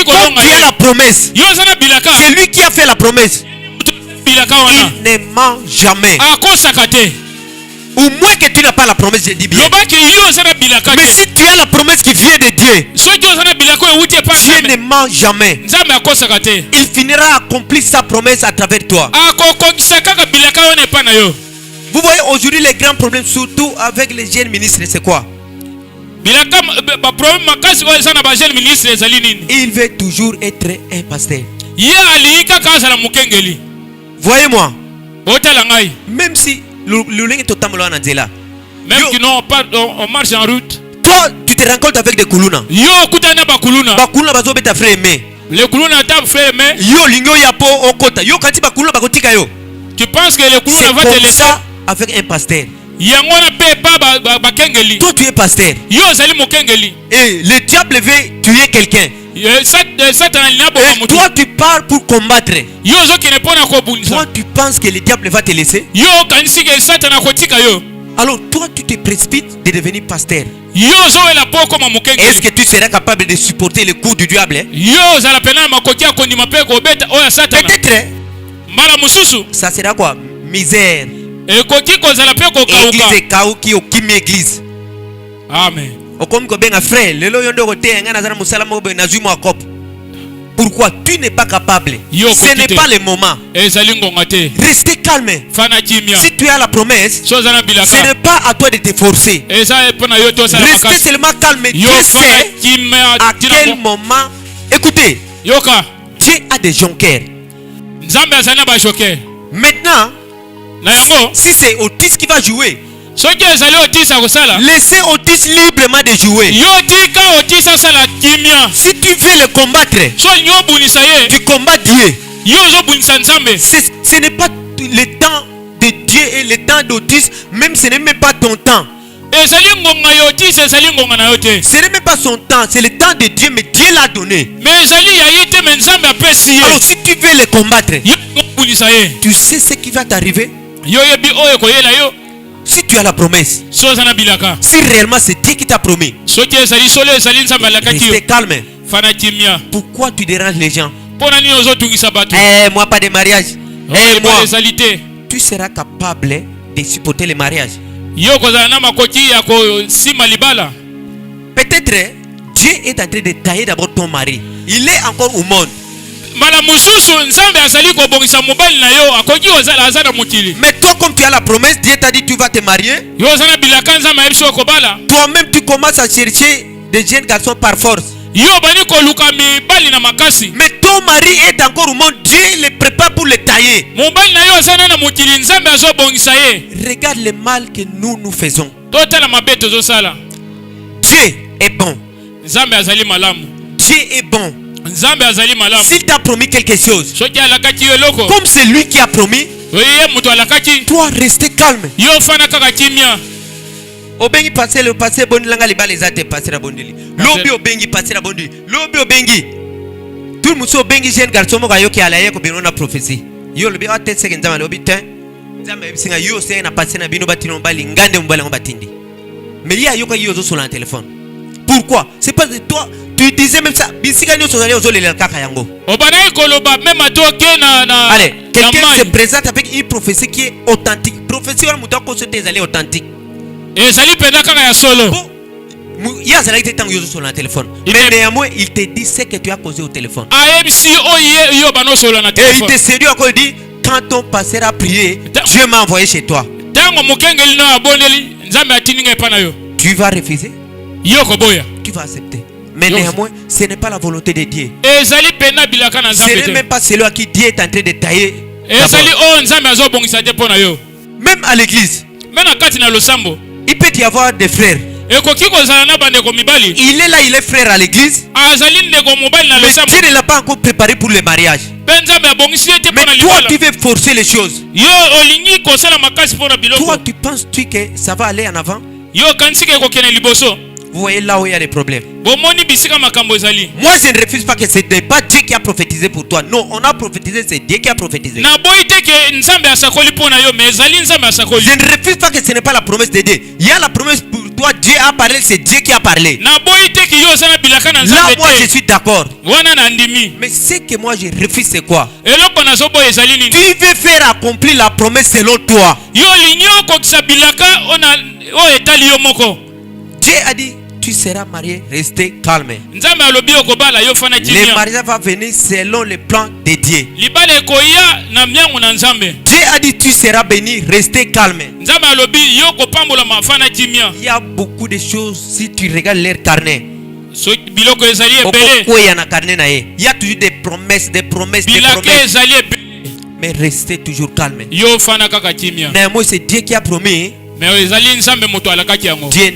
Comme tu as la promesse, c'est lui qui a fait la promesse. Il ne ment jamais. Au moins que tu n'as pas la promesse, je dis bien. Mais si tu as la promesse qui vient de Dieu, Dieu ne ment jamais. Il finira à accomplir sa promesse à travers toi. Vous voyez aujourd'hui les grands problèmes, surtout avec les jeunes ministres, c'est quoi? Il veut toujours être un pasteur. Voyez-moi, même si même qui n'ont pas, on marche en route. Toi, tu te rends compte avec des kuluna. Les kuluna frère aimé. Tu penses que les kuluna va te laisser avec un pasteur? Toi tu es pasteur. Et le diable veut tuer quelqu'un. Et toi tu parles pour combattre. Toi tu penses que le diable va te laisser. Alors toi tu te précipites de devenir pasteur. Est-ce que tu seras capable de supporter le coup du diable? Peut-être. Ça sera quoi? Misère. Église. Amen. Pourquoi tu n'es pas capable? Ce n'est pas le moment. Restez calme. Si tu as la promesse, ce n'est pas à toi de te forcer. Restez seulement calme. Dieu sait à quel moment. Écoutez, Dieu a des jonkers. Maintenant, si c'est Otis qui va jouer, laissez Otis librement de jouer. Si tu veux le combattre, tu combats Dieu. Ce n'est pas le temps de Dieu et le temps d'Otis, même ce n'est même pas ton temps. Ce n'est même pas son temps, c'est le temps de Dieu, mais Dieu l'a donné. Alors si tu veux le combattre, tu sais ce qui va t'arriver. Si tu as la promesse, si réellement c'est Dieu qui t'a promis, restez calme. Pourquoi tu déranges les gens? Moi pas de mariage. Moi, tu seras capable de supporter le mariage. Peut-être Dieu est en train de tailler d'abord ton mari. Il est encore au monde. Mais toi, comme tu as la promesse, Dieu t'a dit tu vas te marier. Toi-même tu commences à chercher des jeunes garçons par force. Mais ton mari est encore au monde. Dieu le prépare pour le tailler. Regarde le mal que nous faisons. Dieu est bon. Dieu est bon. S'il t'a promis quelque chose, comme c'est lui qui a promis, Toi, restez calme. Obengi passer le passé bon langa libala ezate passer la bondeli. Lobi obengi passer la bondeli. Lobi obengi. Tout le monde obengi jeune garçon mo kayo ki alaye ko bino na prophétie. Yo lobi ate seke nzama lobi ten. Nzama bisinga yo se na passer na bino batino mbali ngande mbala ngobatindi. Mais ya yo ka yo zo sur le téléphone. Pourquoi? C'est pas de toi. Tu disais même ça. Bisika nyo sozali ozo le kaka yango. Obana koloba même atoke na. Allez, quelqu'un se présente avec une prophétie qui est authentique. Prophétie on muta ko se tezali authentique. Et Zali penda kaka ya solo. Il y a Zali qui est sur le téléphone. Mais néanmoins, il te dit ce que tu as causé au téléphone. Et il te séduit encore, il dit quand ton pasteur a prié, Dieu m'a envoyé chez toi. Tu vas refuser. Tu vas accepter. Mais néanmoins, ce n'est pas la volonté de Dieu. Ce n'est même pas celui à qui Dieu est en train de tailler. Même à l'église. Il peut y avoir des frères. Il est là, il est frère à l'église. Mais Dieu ne l'a pas encore préparé pour le mariage. Mais toi, tu veux forcer les choses. Toi, tu penses que ça va aller en avant? Vous voyez là où il y a des problèmes. Moi, je ne refuse pas que ce n'est pas Dieu qui a prophétisé pour toi. Non, on a prophétisé, c'est Dieu qui a prophétisé. Je ne refuse pas que ce n'est pas la promesse de Dieu. Il y a la promesse pour toi, Dieu a parlé, c'est Dieu qui a parlé. Là, moi, je suis d'accord. Mais ce que moi, je refuse, c'est quoi? Tu veux faire accomplir la promesse selon toi. Dieu a dit, tu seras marié, restez calme. Le mariage va venir selon le plan de Dieu. Dieu a dit, tu seras béni, restez calme. Il y a beaucoup de choses, si tu regardes leur carnet. Il y a toujours des promesses, des promesses, des promesses. Mais restez toujours calme. Mais moi, c'est Dieu qui a promis. Dieu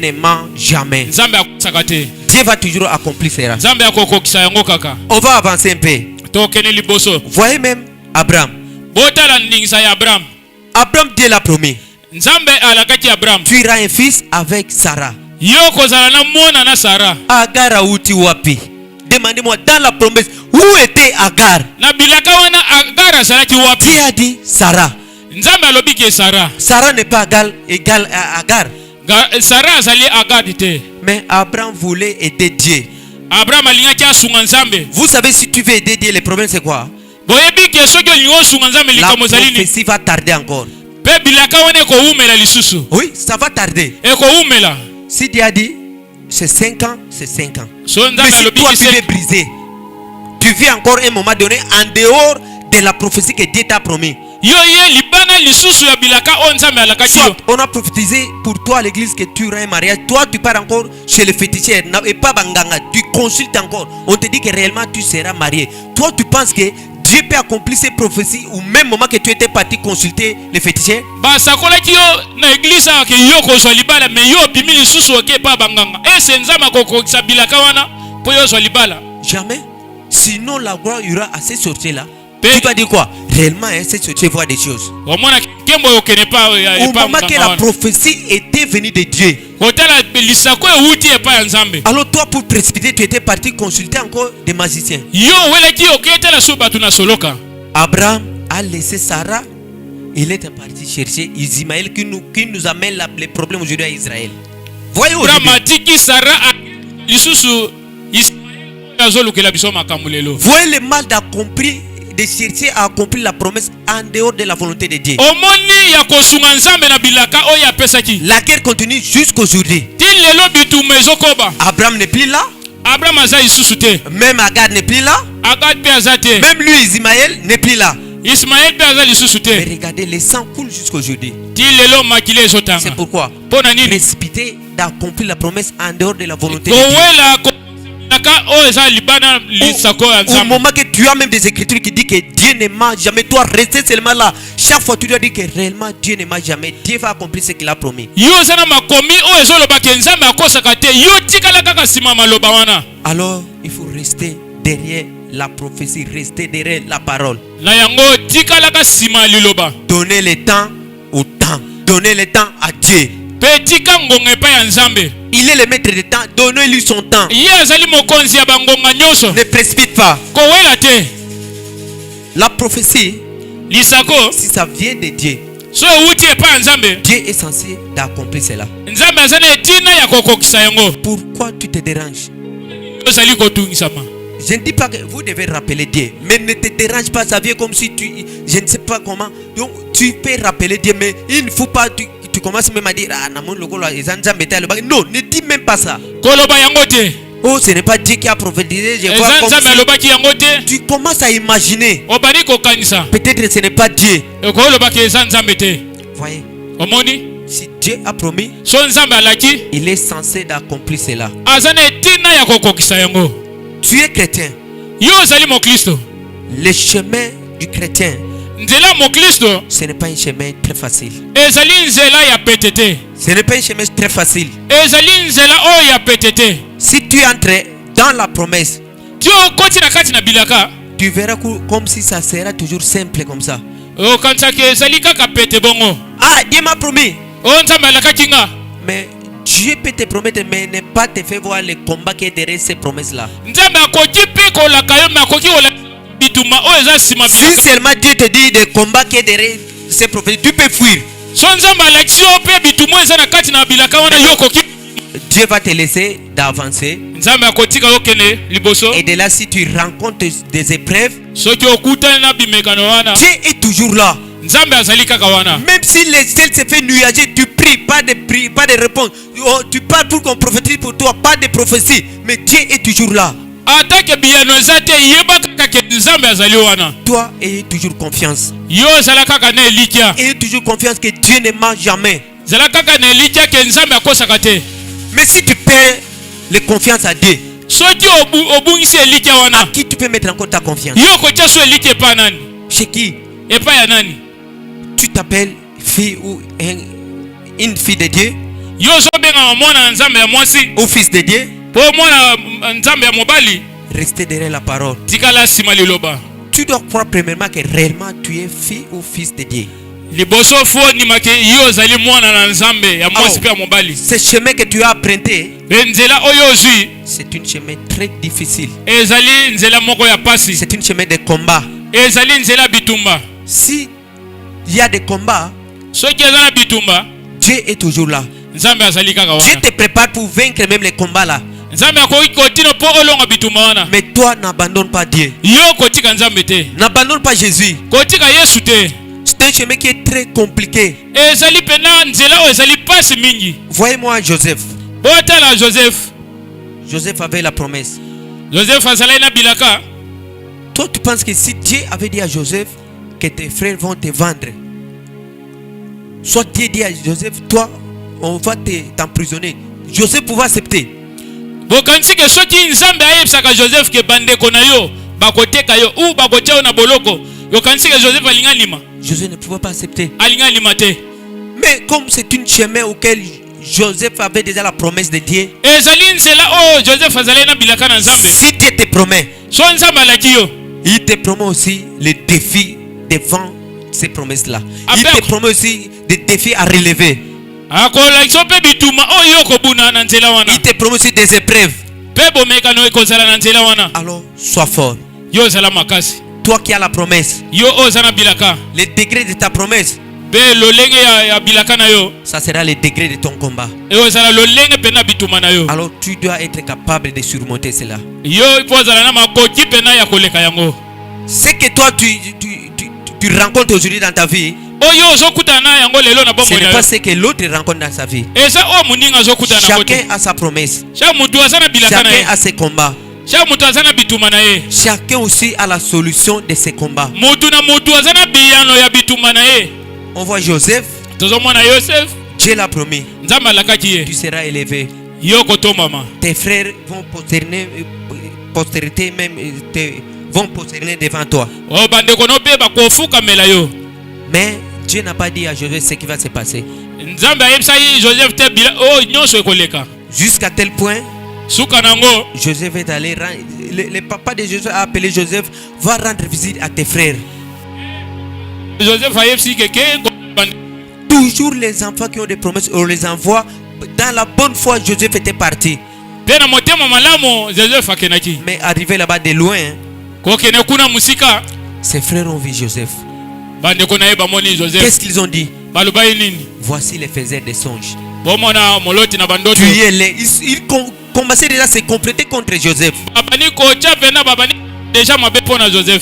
ne ment jamais. Dieu va toujours accomplir cela. On va avancer un peu. Voyez même Abraham. Abraham, Dieu l'a promis. Tu iras un fils avec Sarah. Agar a outi wapi? Demandez-moi dans la promesse où était Agar? Dieu a dit Sarah. Sarah n'est pas égale à Agar. Mais Abraham voulait aider Dieu. Vous savez, si tu veux aider Dieu, le problème c'est quoi? La prophétie va tarder encore. Oui, ça va tarder. Si Dieu a dit c'est 5 ans, c'est 5 ans. Mais si toi tu veux briser, tu vis encore un moment donné en dehors de la prophétie que Dieu t'a promis. Soit on a prophétisé pour toi à l'église que tu auras un mariage. Toi tu pars encore chez le féticheur et pas Banganga. Tu consultes encore. On te dit que réellement tu seras marié. Toi tu penses que Dieu peut accomplir ses prophéties au même moment que tu étais parti consulter les féticheurs? Jamais. Sinon la gloire y aura à ces sorciers là. Tu vas dire quoi? Réellement, ces sorciers voient des choses. Au moment que la prophétie était venue de Dieu. Alors toi, pour précipiter, tu étais parti consulter encore des magiciens. Abraham a laissé Sarah. Il était parti chercher Ismaël qui nous amène les problèmes aujourd'hui à Israël. Voyez aujourd'hui. Voyez le mal d'accomplir, de chercher à accomplir la promesse en dehors de la volonté de Dieu. La guerre continue jusqu'aujourd'hui. Abraham n'est plus là. Même Agar n'est plus là. Même lui, Ismaël, n'est plus là. Mais regardez, le sang coule jusqu'aujourd'hui. C'est pourquoi précipiter d'accomplir la promesse en dehors de la volonté de Dieu. Au moment que tu as même des écritures qui disent que Dieu ne ment jamais, toi restez seulement là. Chaque fois tu dois dire que réellement Dieu ne ment jamais. Dieu va accomplir ce qu'il a promis. Alors il faut rester derrière la prophétie, restez derrière la parole. Donnez le temps au temps. Donnez le temps à Dieu. Il est le maître du temps. Donnez-lui son temps. Ne précipite pas. La prophétie, si ça vient de Dieu, Dieu est censé d'accomplir cela. Pourquoi tu te déranges? Je ne dis pas que vous devez rappeler Dieu, mais ne te dérange pas, ça vient comme si je ne sais pas comment. Donc tu peux rappeler Dieu, mais il ne faut pas tu commences même à dire non, ne dis même pas ça. Oh, ce n'est pas Dieu qui a prophétisé. Je vois comme si tu commences à imaginer. Peut-être que ce n'est pas Dieu. Voyez. Si Dieu a promis, il est censé d'accomplir cela. Tu es chrétien. Le chemin du chrétien, ce n'est pas un chemin très facile. Ce n'est pas un chemin très facile. Si tu entres dans la promesse, tu verras comme si ça sera toujours simple comme ça. Ah, Dieu m'a promis. Mais Dieu peut te promettre, mais ne pas te faire voir le combat qui est derrière ces promesses-là. Si seulement Dieu te dit le combat qui est derrière ces promesses, tu peux fuir. Dieu va te laisser d'avancer. Et de là, si tu rencontres des épreuves, Dieu est toujours là. Même si le ciel se fait nuager, tu pries, pas de réponse. Oh, tu parles pour qu'on prophétise pour toi, pas de prophétie. Mais Dieu est toujours là. Toi, ayez toujours confiance. Ayez toujours confiance que Dieu ne ment jamais. Mais si tu perds la confiance à Dieu, à qui tu peux mettre encore ta confiance? Chez qui? Tu t'appelles fille ou une fille de Dieu? Ou fils de Dieu? Restez derrière la parole. Tu dois croire premièrement que réellement tu es fille ou fils de Dieu. Ce chemin que tu as emprunté, c'est un chemin très difficile. C'est un chemin de combat. Si il y a des combats, Dieu est toujours là. Dieu te prépare pour vaincre même les combats là. Mais toi, n'abandonne pas Dieu. N'abandonne pas Jésus. C'est un chemin qui est très compliqué. Voyez-moi Joseph. Joseph avait la promesse. Toi, tu penses que si Dieu avait dit à Joseph que tes frères vont te vendre, soit Dieu dit à Joseph, toi, on va t'emprisonner, Joseph pouvait accepter. Joseph ne pouvait pas accepter. Mais comme c'est un chemin auquel Joseph avait déjà la promesse de Dieu, si Dieu te promet, il te promet aussi les défis devant ces promesses-là. Il te promet aussi des défis à relever. Il te promet aussi des épreuves. Alors, sois fort. Toi qui as la promesse, le degré de ta promesse, ça sera le degré de ton combat. Alors tu dois être capable de surmonter cela. Ce que toi tu rencontres aujourd'hui dans ta vie, ce n'est pas ce que l'autre rencontre dans sa vie. Chacun a sa promesse. Chacun a ses combats. Chacun aussi a la solution de ses combats. On voit Joseph. Dieu l'a promis. Tu seras élevé. Tes frères vont postérité même vont prosterner devant toi. Mais Dieu n'a pas dit à Joseph ce qui va se passer. Jusqu'à tel point, Joseph est allé le papa de Joseph a appelé Joseph, va rendre visite à tes frères. Toujours les enfants qui ont des promesses, on les envoie. Dans la bonne foi, Joseph était parti. Mais arrivé là-bas de loin, ses frères ont vu Joseph. Qu'est-ce qu'ils ont dit? Voici les faiseurs des songes. Ils commençaient déjà à se compléter contre Joseph.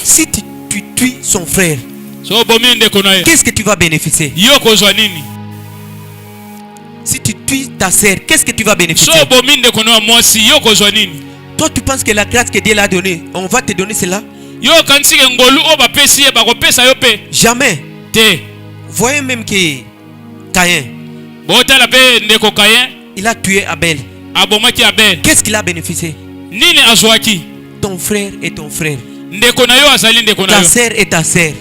Si tu tues son frère, qu'est-ce que tu vas bénéficier? Si tu tues ta sœur, qu'est-ce que tu vas bénéficier? Toi, tu penses que la grâce que Dieu l'a donnée, on va te donner cela? Jamais. Voyez même que Caïn, il a tué Abel. Qu'est-ce qu'il a bénéficié? Ton frère est ton frère. Ta sœur est ta sœur.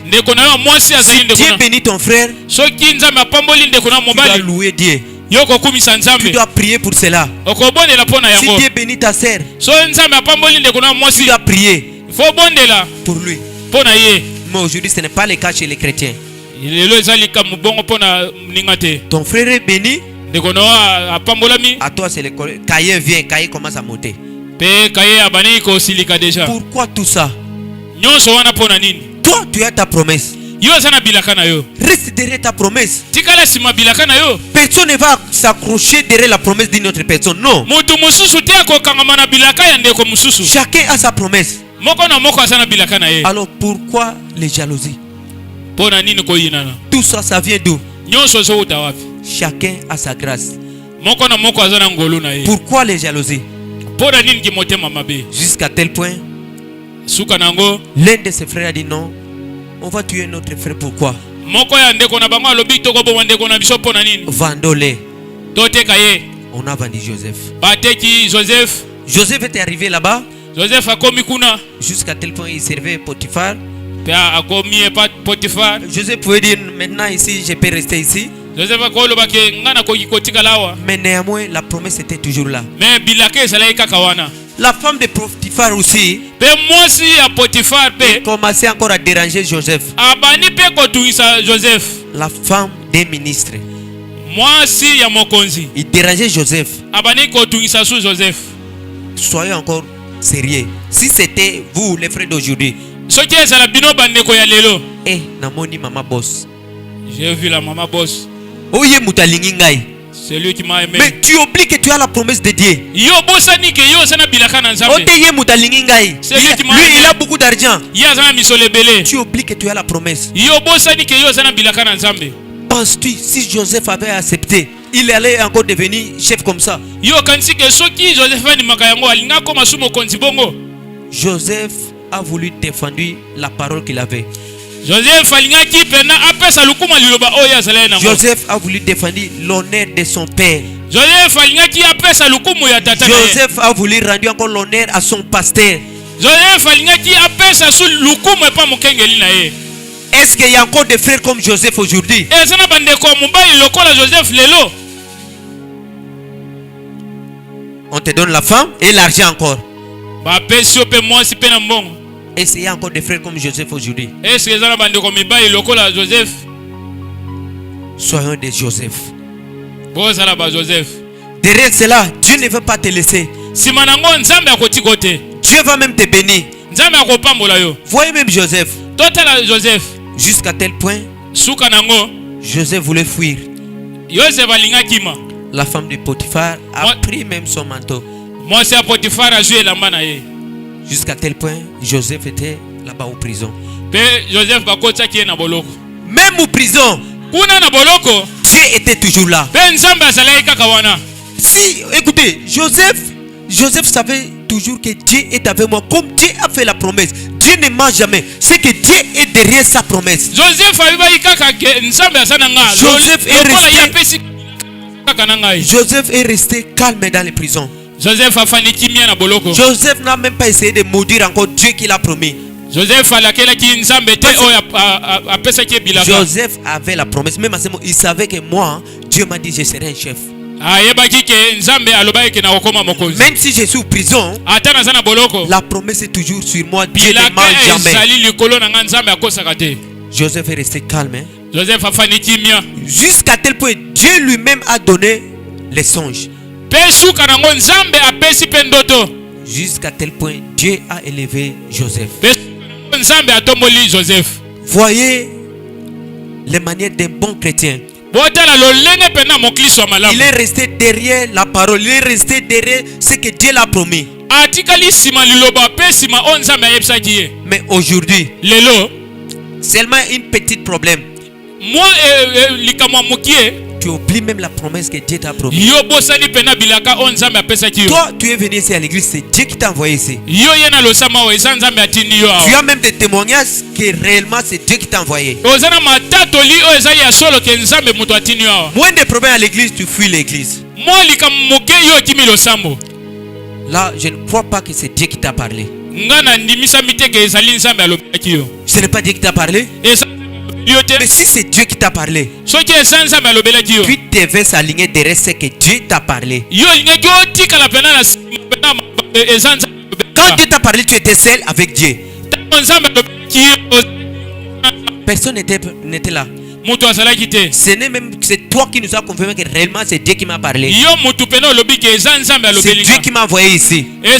Si Dieu bénit ton frère, tu dois louer Dieu. Tu dois prier pour cela. Si Dieu bénit ta sœur, tu dois prier pour lui. Mais aujourd'hui, ce n'est pas le cas chez les chrétiens. Ton frère est béni. À toi, c'est le Caïn vient. Caïn commence à monter. Pourquoi tout ça? Toi, tu as ta promesse. Reste derrière ta promesse. Personne ne va s'accrocher derrière la promesse d'une autre personne. Non. Chacun a sa promesse. Alors pourquoi les jalousies? Tout ça, ça vient d'où? Chacun a sa grâce. Pourquoi les jalousies? Jusqu'à tel point, l'un de ses frères a dit non, on va tuer notre frère. Pourquoi? Vendez-les. On a vendu Joseph. Joseph était arrivé là-bas. Jusqu'à tel point il servait Potiphar. Joseph pouvait dire maintenant ici je peux rester ici. Mais néanmoins la promesse était toujours là. La femme de Potiphar aussi commençait encore à déranger Joseph. La femme des ministres, il dérangeait Joseph. Soyez encore sérieux. Si c'était vous les frères d'aujourd'hui, namoni maman boss. J'ai vu la maman boss. Oye mutalingi ngai. C'est lui qui m'a aimé. Mais tu oublies que tu as la promesse de Dieu. Lui, il a beaucoup d'argent. Tu oublies que tu as la promesse. Penses-tu si Joseph avait accepté, il allait encore devenir chef comme ça? Joseph a voulu défendre la parole qu'il avait. Joseph a voulu défendre l'honneur de son père. Joseph a voulu rendre encore l'honneur à son pasteur. Est-ce qu'il y a encore des frères comme Joseph aujourd'hui? On te donne la femme et l'argent encore. Est-ce qu'il y a encore des frères comme Joseph aujourd'hui? Soyons des Joseph. Derrière cela, Dieu ne veut pas te laisser. Dieu va même te bénir. Voyez même Joseph. Jusqu'à tel point, Joseph voulait fuir. La femme de Potiphar a pris même son manteau. Jusqu'à tel point, Joseph était là-bas en prison. Même en prison, Dieu était toujours là. Si, écoutez, Joseph savait toujours que Dieu est avec moi. Comme Dieu a fait la promesse, Dieu ne ment jamais. C'est que Dieu est derrière sa promesse. Joseph est resté calme dans les prisons. Joseph n'a même pas essayé de maudire encore Dieu qu'il a promis. Joseph avait la promesse. Même à ce moment, il savait que moi, Dieu m'a dit je serai un chef. Même si je suis en prison, la promesse est toujours sur moi. Dieu ne ment jamais. Joseph est resté calme. Jusqu'à tel point, Dieu lui-même a donné les songes. Jusqu'à tel point, Dieu a élevé Joseph. Voyez les manières d'un bon chrétien. Il est resté derrière la parole. Il est resté derrière ce que Dieu l'a promis. Mais aujourd'hui, seulement une petite problème. Tu oublies même la promesse que Dieu t'a promis. Toi, tu es venu ici à l'église, c'est Dieu qui t'a envoyé ici. Tu as même des témoignages que réellement c'est Dieu qui t'a envoyé. Moins de problèmes à l'église, tu fuis l'église. Là, je ne crois pas que c'est Dieu qui t'a parlé. Ce n'est pas Dieu qui t'a parlé. Mais si c'est Dieu qui t'a parlé, tu devais s'aligner derrière ce que Dieu t'a parlé. Quand Dieu t'a parlé, tu étais seul avec Dieu. Personne n'était là. C'est toi qui nous as confirmé que réellement c'est Dieu qui m'a parlé. C'est Dieu qui m'a envoyé ici. Mais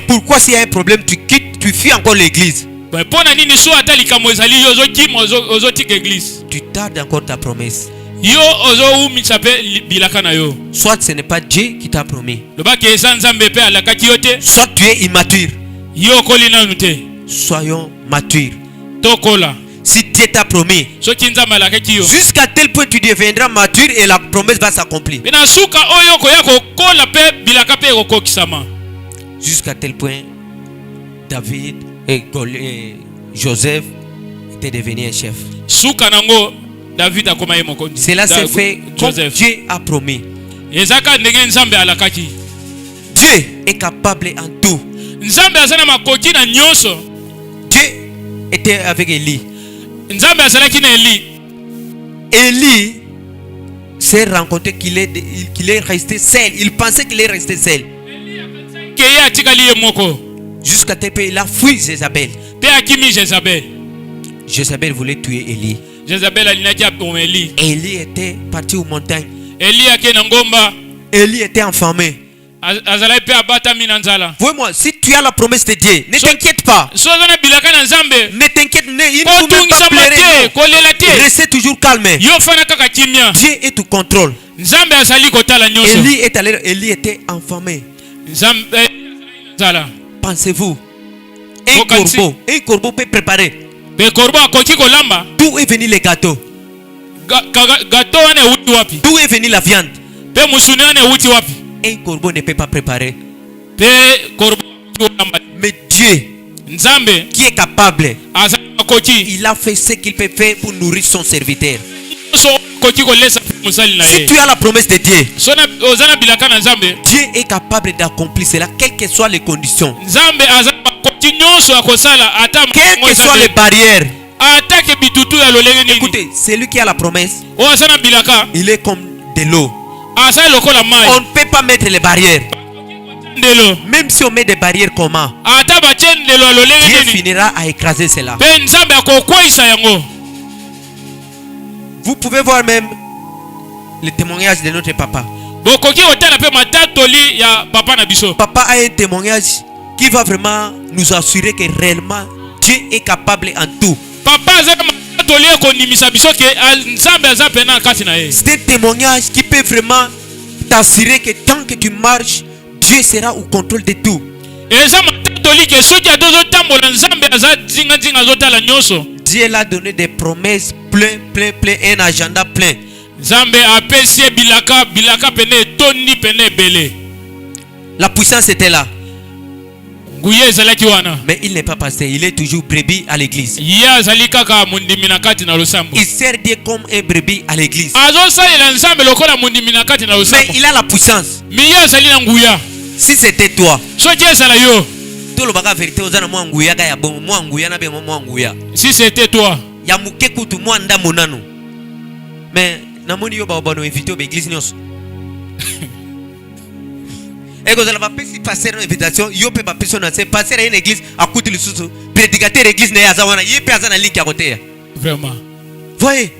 pourquoi s'il y a un problème, tu quittes, tu fuis encore l'église? Tu tardes encore ta promesse. Soit ce n'est pas Dieu qui t'a promis, soit tu es immature. Soyons matures. Si Dieu t'a promis, jusqu'à tel point tu deviendras mature et la promesse va s'accomplir. Jusqu'à tel point David et Joseph étaient devenus un chef. Cela s'est fait comme Dieu a promis. Dieu est capable en tout. Dieu était avec Élie. Élie s'est rencontré qu'il est resté seul. Il pensait qu'il est resté seul. Jusqu'à tel point il a fui Jézabel. Jézabel voulait tuer Élie. Élie était parti aux montagnes. Élie était affamé. Vois-moi, si tu as la promesse de Dieu, ne t'inquiète pas. Ne t'inquiète, il ne faut même pas pleurer. Restez toujours calme. Dieu est au contrôle. Élie était affamé. Pensez-vous, un corbeau peut préparer. D'où est venu les gâteaux? D'où est venue la viande? Un corbeau ne peut pas préparer. Mais Dieu, qui est capable, il a fait ce qu'il peut faire pour nourrir son serviteur. Si tu as la promesse de Dieu, Dieu est capable d'accomplir cela, quelles que soient les conditions, quelles que soient les barrières. Écoutez, celui qui a la promesse, il est comme de l'eau. On ne peut pas mettre les barrières. Même si on met des barrières, comment? Dieu finira à écraser cela. Vous pouvez voir même le témoignage de notre papa. Papa a un témoignage qui va vraiment nous assurer que réellement Dieu est capable en tout. C'est un témoignage qui peut vraiment t'assurer que tant que tu marches, Dieu sera au contrôle de tout. Dieu l'a donné des promesses plein, un agenda plein. La puissance était là. Mais il n'est pas passé. Il est toujours brebis à l'église. Il sert Dieu comme un brebis à l'église. Mais il a la puissance. Si c'était toi, si c'était toi, mais namoni yo ba invité au église nyos. Et quand on va passer une invitation, il peut pas passer passer à une église à côté de sous prédicateur église n'est azawana, il peut avoir une ligne à côté. Vraiment. Voyez.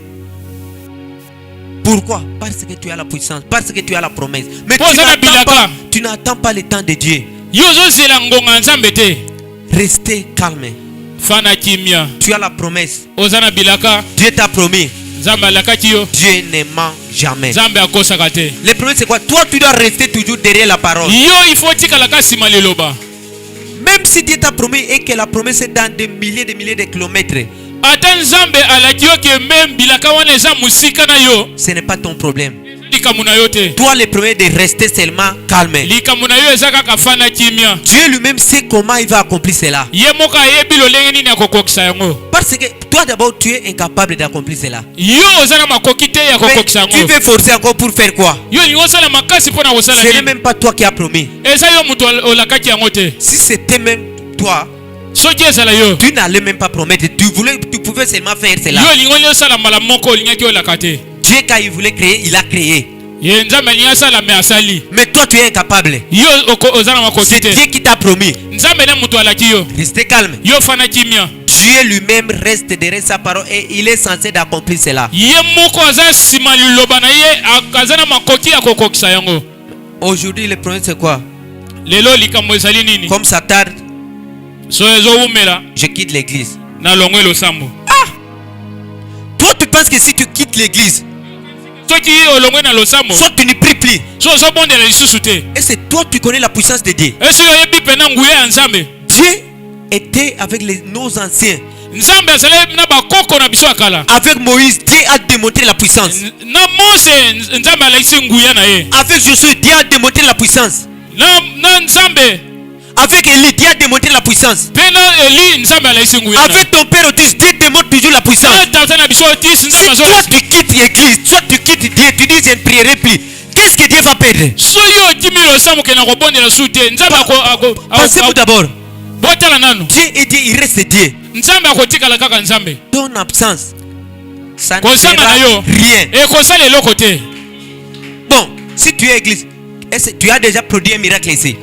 Pourquoi? Parce que tu as la puissance, parce que tu as la promesse. Mais tu n'attends pas le temps de Dieu. Restez calme. Tu as la promesse. Dieu t'a promis. Dieu ne ment jamais. Le problème c'est quoi? Toi tu dois rester toujours derrière la parole. Même si Dieu t'a promis et que la promesse est dans des milliers de kilomètres, ce n'est pas ton problème. Toi le premier de rester seulement calme. Dieu lui-même sait comment il va accomplir cela. Parce que toi d'abord tu es incapable d'accomplir cela. Mais tu veux forcer encore pour faire quoi? Ce n'est même pas toi qui as promis. Si c'était même toi, tu n'allais même pas promettre. Tu pouvais seulement faire cela. Dieu quand il voulait créer, il a créé. Mais toi tu es incapable. C'est Dieu qui t'a promis. Restez calme. Dieu lui-même reste derrière sa parole et il est censé d'accomplir cela. Aujourd'hui le problème c'est quoi? Comme ça tarde, je quitte l'église. Toi tu penses que si tu quittes l'église, soit tu ne pries plus, et c'est toi tu connais la puissance de Dieu. Dieu était avec nos anciens. Avec Moïse, Dieu a démontré la puissance. Avec Josué, Dieu a démontré la puissance. Avec Élie, Dieu a démontré la puissance. Avec ton père Otis, Dieu démontre toujours la puissance. Si toi tu quittes l'église, toi tu quittes Dieu, tu dis je ne prierai plus, qu'est-ce que Dieu va perdre? Pensez-vous d'abord. Dieu est Dieu, il reste Dieu. Ton absence, ça ne sera rien. Bon, si tu es église, tu as déjà produit un miracle ici.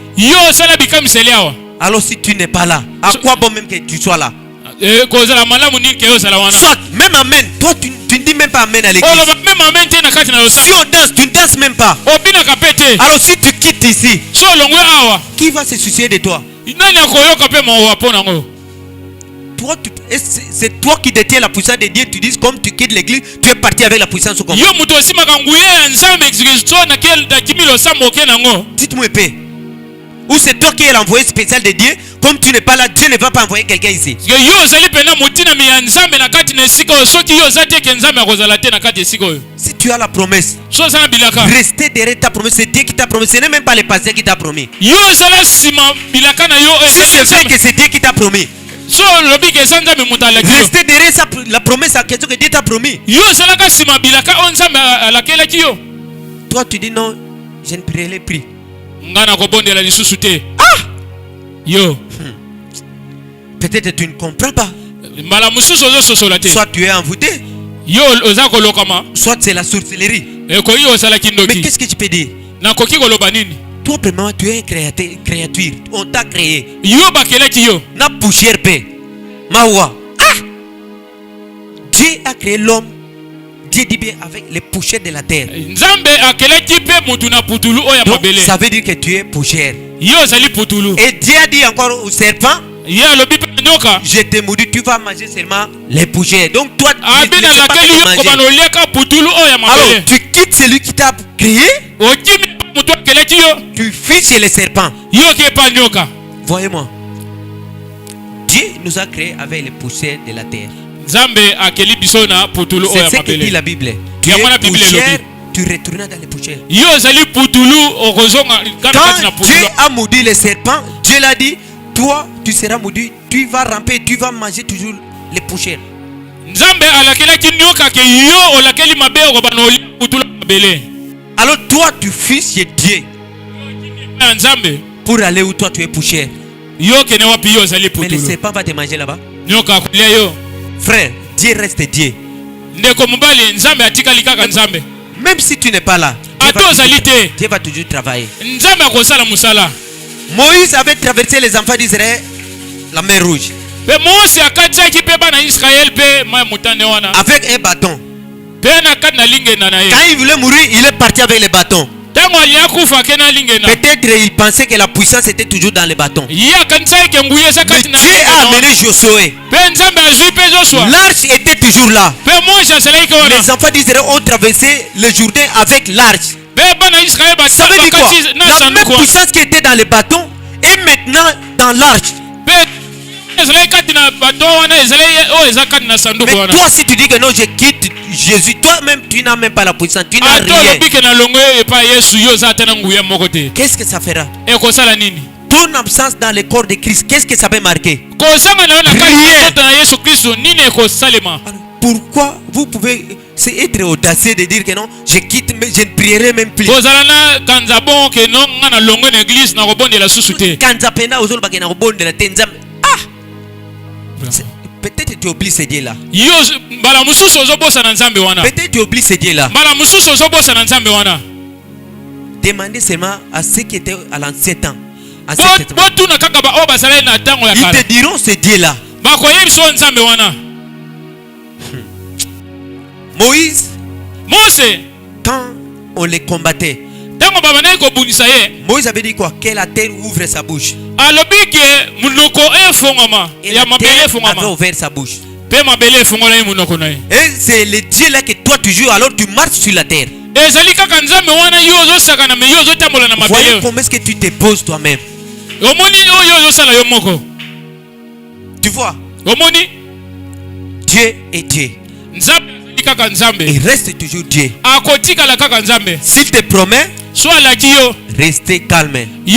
Alors si tu n'es pas là, à quoi bon même que tu sois là? Soit, même amen. Toi tu ne dis même pas amen à l'église. Si on danse, tu ne danses même pas. Alors si tu quittes ici, qui va se soucier de toi? C'est toi qui détiens la puissance de Dieu. Tu dis comme tu quittes l'église, tu es parti avec la puissance au combat. Dites-moi paix. Ou c'est toi qui es l'envoyé spécial de Dieu? Comme tu n'es pas là, Dieu ne va pas envoyer quelqu'un ici. Si tu as la promesse, restez derrière ta promesse. C'est Dieu qui t'a promis. Ce n'est même pas le pasteur qui t'a promis. Si c'est vrai que c'est Dieu qui t'a promis, restez derrière la promesse à quelque chose que Dieu t'a promis. Toi tu dis non, je ne prierai plus. Peut-être tu ne comprends pas. Soit tu es envoûté, soit c'est la sorcellerie. Mais qu'est-ce que tu peux dire? Toi premièrement tu es une créature. On t'a créé. Na poussière paix. Mawa. Dieu a créé l'homme. Dieu dit bien avec les poussières de la terre. Donc, ça veut dire que tu es poussière. Et Dieu a dit encore au serpent, je te maudis, tu vas manger seulement les poussières. Donc toi, tu ne sais pas manger. Alors tu quittes celui qui t'a créé, tu fuis chez les serpents. Voyez-moi, Dieu nous a créés avec les poussières de la terre. C'est ce que dit la Bible. Tu es poussière, tu retournes dans les poussières. Quand Dieu a maudit les serpents, Dieu l'a dit, toi tu seras maudit, tu vas ramper, tu vas manger toujours les poussières. Alors toi tu fuis chez Dieu pour aller où toi tu es poussière. Mais le serpent va te manger là-bas. Frère, Dieu reste Dieu. Même si tu n'es pas là, Dieu Dieu va toujours travailler. Moïse avait traversé les enfants d'Israël la mer Rouge avec un bâton. Quand il voulait mourir, il est parti avec les bâtons. Peut-être il pensait que la puissance était toujours dans les bâtons. Mais Dieu a amené Josué. L'arche était toujours là. Les enfants d'Israël ont traversé le Jourdain avec l'arche. Ça veut dire quoi? La même puissance qui était dans les bâtons est maintenant dans l'arche. Mais toi, si tu dis que non, je quitte Jésus, toi-même tu n'as même pas la puissance, tu n'as rien. Qu'est-ce que ça fera? Ton absence dans le corps de Christ, qu'est-ce que ça peut marquer? Rien. Pourquoi vous pouvez être audacieux de dire que non, je quitte, mais je ne prierai même plus. Peut-être tu oublies ce Dieu-là. Peut-être tu oublies ce Dieu-là. Demandez seulement à ceux qui étaient à l'ancien temps. Ils te diront ce Dieu-là. Moïse, quand on les combattait, Moïse avait dit quoi? Que la terre ouvre sa bouche. Et la terre avait ouvert sa bouche. Et c'est le Dieu là que toi tu joues, alors tu marches sur la terre. Voyez comment est-ce que tu te poses toi-même. Tu vois, Dieu est Dieu. Il reste toujours Dieu. S'il te promet, restez calme. Ne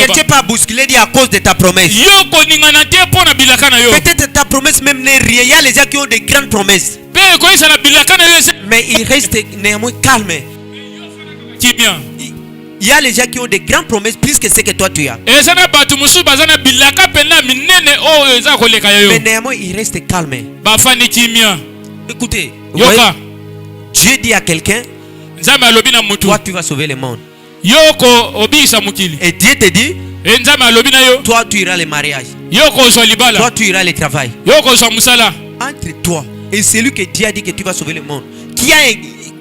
cherchez pas à bousculer à cause de ta promesse. Peut-être ta promesse même n'est rien. Il y a les gens qui ont de grandes promesses, mais il reste néanmoins calme. Il y a les gens qui ont de grandes promesses plus que ce que toi tu as. Mais néanmoins il reste calme. Écoutez, Dieu dit à quelqu'un, toi tu vas sauver le monde. Et Dieu te dit, toi tu iras le mariage, toi tu iras le travail. Entre toi et celui que Dieu a dit que tu vas sauver le monde,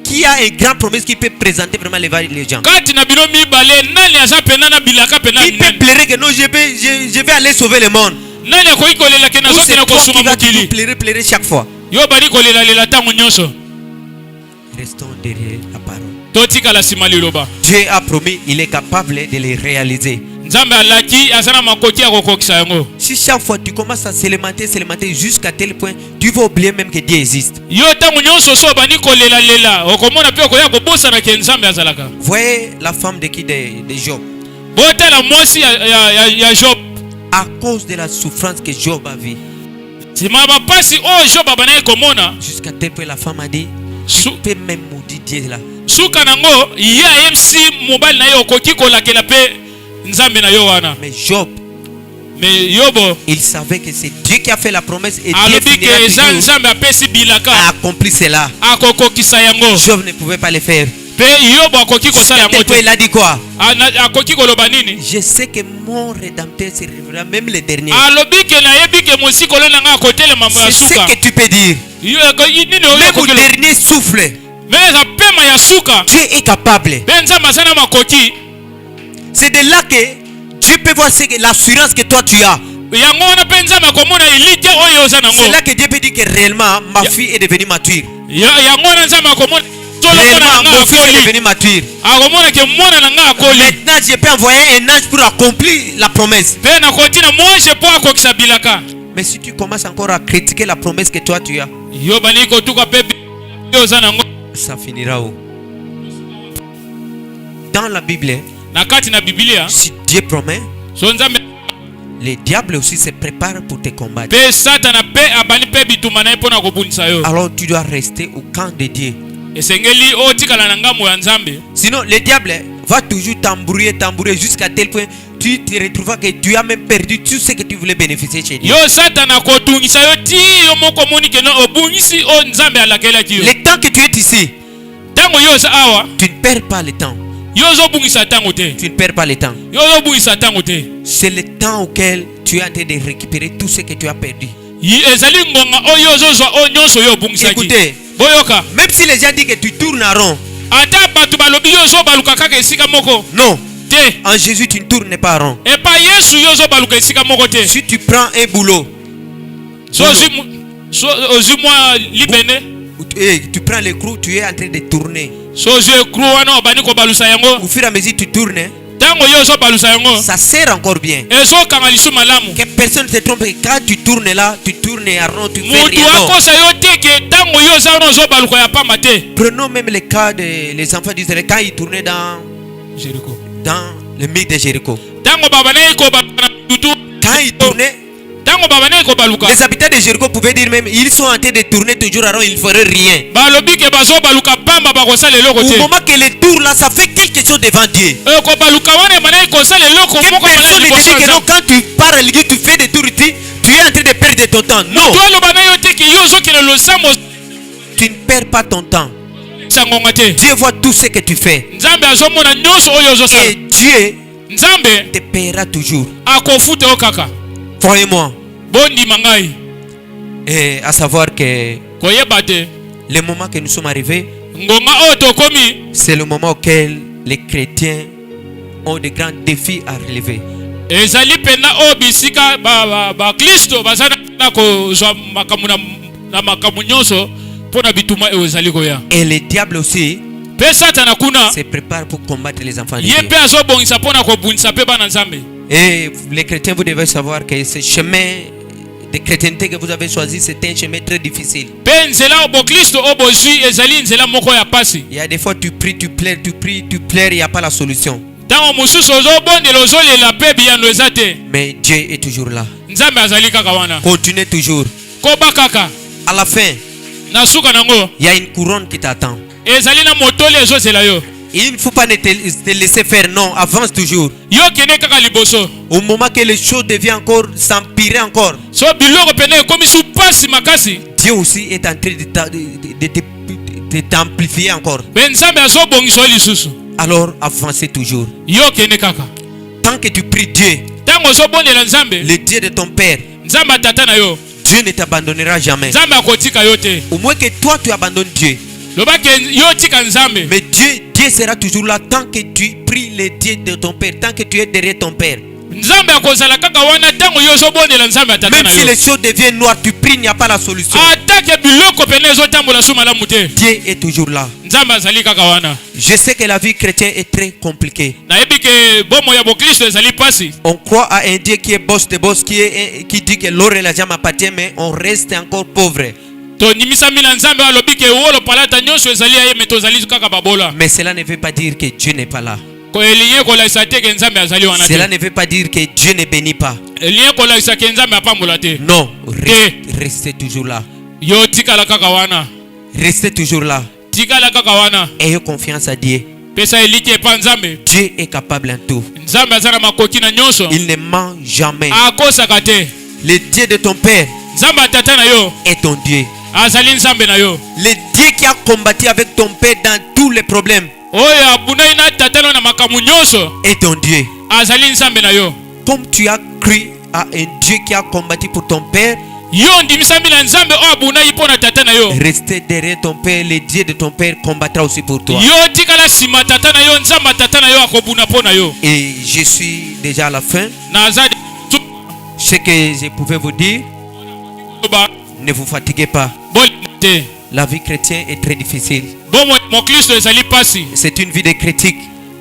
qui a une grande promesse qui peut présenter vraiment les gens, qui peut pleurer que non, je vais aller sauver le monde. Ou c'est toi qui vas toujours pleurer chaque fois. Restons derrière la parole. Dieu a promis, il est capable de les réaliser. Si chaque fois tu commences à s'élémenter jusqu'à tel point, tu vas oublier même que Dieu existe. Voyez la femme de Job. À cause de la souffrance que Job a vue, jusqu'à tel point la femme a dit, tu peux même maudire Dieu là. Mais Job, il savait que c'est Dieu qui a fait la promesse et Dieu finira toujours à accomplir cela. Job ne pouvait pas le faire. Il a dit quoi? Je sais que mon rédempteur sera même le dernier. C'est ce que tu peux dire. Même au dernier souffle, Dieu est capable. C'est de là que Dieu peut voir l'assurance que toi tu as. C'est là que Dieu peut dire que réellement ma fille est devenue mature. Réellement mon fils est devenu mature. Maintenant je peux envoyer un ange pour accomplir la promesse. Mais si tu commences encore à critiquer la promesse que toi tu as, ça finira où? Dans la Bible, si Dieu promet, les diables aussi se préparent pour te combattre. Alors tu dois rester au camp de Dieu. Sinon le diable va toujours t'embrouiller jusqu'à tel point tu te retrouveras que tu as même perdu tout ce que tu voulais bénéficier chez Dieu. Le temps que tu es ici, tango yoza awa tu ne perds pas le temps. yozo bungisa tango te Tu ne perds pas le temps. yozo bungisa tango te C'est le temps auquel tu es en train de récupérer tout ce que tu as perdu. ezali ngonga oyo yozo zwa o nyonso yo bungisaki Écoutez, boyoka même si les gens disent que tu tournes en rond, ata batu balobi yozo baluka kaka esika moko non, te en Jésus tu ne tournes pas en rond. epa yesu yozo baluka esika moko te Si tu prends un boulot, so ozwi mwa libene et tu prends le clou, tu es en train de tourner. so ozwi ekru wana obandi kobalusa yango Au fur et à mesure que tu tournes, tango yo ozobalusa yango ça sert encore bien. ezokanga lisu malamu Que personne ne te trompe. Quand tu tournes là, tu tournes en rond, tu fais mutu rien. Non. akosa yo te ke tango yo oza wana ozobaluka ya pamba te Prenons même le cas des enfants d'Israël quand ils tournaient dans le mythe de Jéricho. tango babanei kobaluka na dutu Quand ils tournaient, tango babanei kobaluka les habitants de Jéricho pouvaient dire même, ils sont en train de tourner toujours en rond, ils ne feraient rien. balobi ke bazobaluka pamba bakosala eloko Au te moment que le tour là, ça fait quelque chose devant Dieu. kobaluka wana ebanai kosala eloko Que moko personne ne te dit que non, to quand tu pars à l'église, tu fais des tours, tu es en train de perdre ton temps. Non, aloba na yo te ke yo ozokende losambo tu ne perds pas ton temps. sangonga te Dieu voit tout ce que tu fais. nzambe azomona nyonso oyo ozosala Et Dieu nzambe te paiera toujours. akofuta yo kaka Croyez-moi. bondima ngai Et à savoir que koyeba te le moment que nous sommes arrivés, ngonga oyo tokomi c'est le moment auquel les chrétiens ont de grands défis à relever. ezali mpena oyo bisika baklisto baza na kozwa makambo na makambo nyonso mpo na bituma oyo ezali koya Et le diable aussi mpe satana kuna se prépare pour combattre les enfants de ye Dieu. mpe azobongisa mpo na kobundisa mpe bana nzambe Et les chrétiens, vous devez savoir que ce chemin de chrétienté que vous avez choisi, c'est un chemin très difficile. mpe nzela oyo boklisto oyo bozwi ezali nzela moko ya pasi Il y a des fois tu pries, tu pleures, tu pries, tu pleures, il n'y a pas la solution. ntango mosusu ozobondela ozolela mpe biyano eza te Mais Dieu est toujours là. nzambe azali kaka wana Continue toujours. koba kaka À la fin, na suka nango il y a une couronne qui t'attend. ezali na motoli ezozela yo Il ne faut pas te laisser faire, non, avance toujours. yo kende kaka liboso Au moment que les choses deviennent encore, s'empirer encore, so biloko pene ekomi su pasi makasi Dieu aussi est en train de t'amplifier encore. mpe nzambe azobongisa yo lisusu Alors avancez toujours. yo kende kaka Tant que tu pries Dieu, ntango ozobondela nzambe le Dieu de ton Père, nzambe atata na yo Dieu ne t'abandonnera jamais. nzambe akotika yo te Au moins que toi tu abandonnes Dieu. lobake yo tika nzambe Mais Dieu sera toujours là tant que tu pries le Dieu de ton Père, tant que tu es derrière ton Père. nzambe akozala kaka wana ntango yo ozobondela nzambe atata Même na si yo les choses deviennent noires, tu pries, il n'y a pas la solution. atake biloko pene ezotambola su malamu te Dieu est toujours là. nzambe azali kaka wana Je sais que la vie chrétienne est très compliquée. nayebi ke bomo ya boklisto ezali pasi On croit à un Dieu qui est boss de boss, qui dit que l'or et l'argent m'appartiennent, mais on reste encore pauvre. tonimisami na nzambe alobi ke wolo palata nyonso ezali ya ye me tozali kaka babola Mais cela ne veut pas dire que Dieu n'est pas là. elingi kolakisa te ke nzambe azali wana Cela te ne veut pas dire que Dieu ne bénit pas. elingi kolakisa ke nzambe apambola te Non, restez toujours là. yo tikala kaka wana Restez toujours là. tikala kaka wana Ayez confiance à Dieu. pesa eliki epa nzambe Dieu est capable en tout. nzambe aza na makoki na nyonso Il ne ment jamais. akosaka te Le Dieu de ton Père nzambe atata na yo est ton Dieu. azali nzambe na yo Le Dieu qui a combattu avec ton Père dans tous les problèmes oyo abunai na tata na makambo nyonso est ton Dieu. azali nzambe na yo Comme tu as cru à un Dieu qui a combattu pour ton Père, yo ndimisami na nzambe oyo abunai mpo na tata na yo restez derrière ton Père. Le Dieu de ton Père combattra aussi pour toi. yo tikala nsima tata na yo nzambe atata na yo akobuna mpo na yo Et je suis déjà à la fin. naza Ce que je pouvais vous dire, ne vous fatiguez pas. te La vie chrétienne est très difficile. bomo moklisto ezali pasi C'est une vie de critique.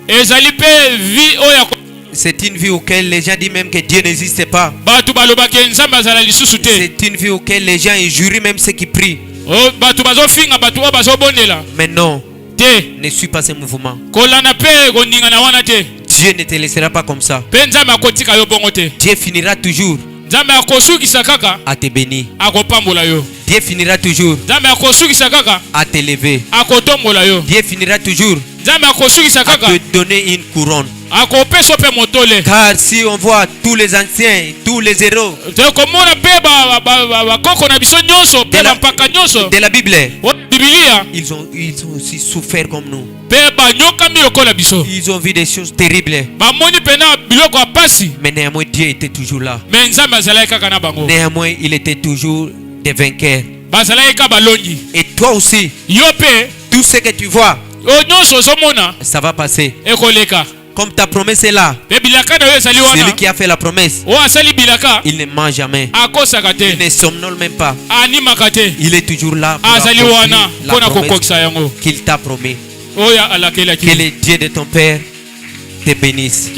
ezali mpe vi oyo C'est une vie auquel les gens disent même que Dieu n'existe pas. bato balobaki nzambe azala lisusu te C'est une vie auquel les gens injurient même ceux qui prient. bato bazofinga bato oyo bazobondela Mais non, te ne suis pas ce mouvement. kolanda mpe koningana wana te Dieu ne te laissera pas comme ça. mpe nzambe akotika yo bongo te Dieu finira toujours nzambe akosukisa kaka à te bénir. akopambola yo Dieu finira toujours nzambe akosukisa kaka à te lever. akotombola yo Dieu finira toujours nzambe akosukisa à kaka te donner une couronne. Car si on voit tous les anciens, tous les héros de la Bible, ils ont aussi souffert comme nous. Ils ont vu des choses terribles. Mais néanmoins, Dieu était toujours là. Néanmoins, il était toujours des vainqueurs. Et toi aussi, tout ce que tu vois, ça va passer. Comme ta promesse est là, celui qui a fait la promesse, il ne ment jamais. Il ne somnole même pas. Il est toujours là pour accomplir la promesse qu'il t'a promis. Que le Dieu de ton Père te bénisse.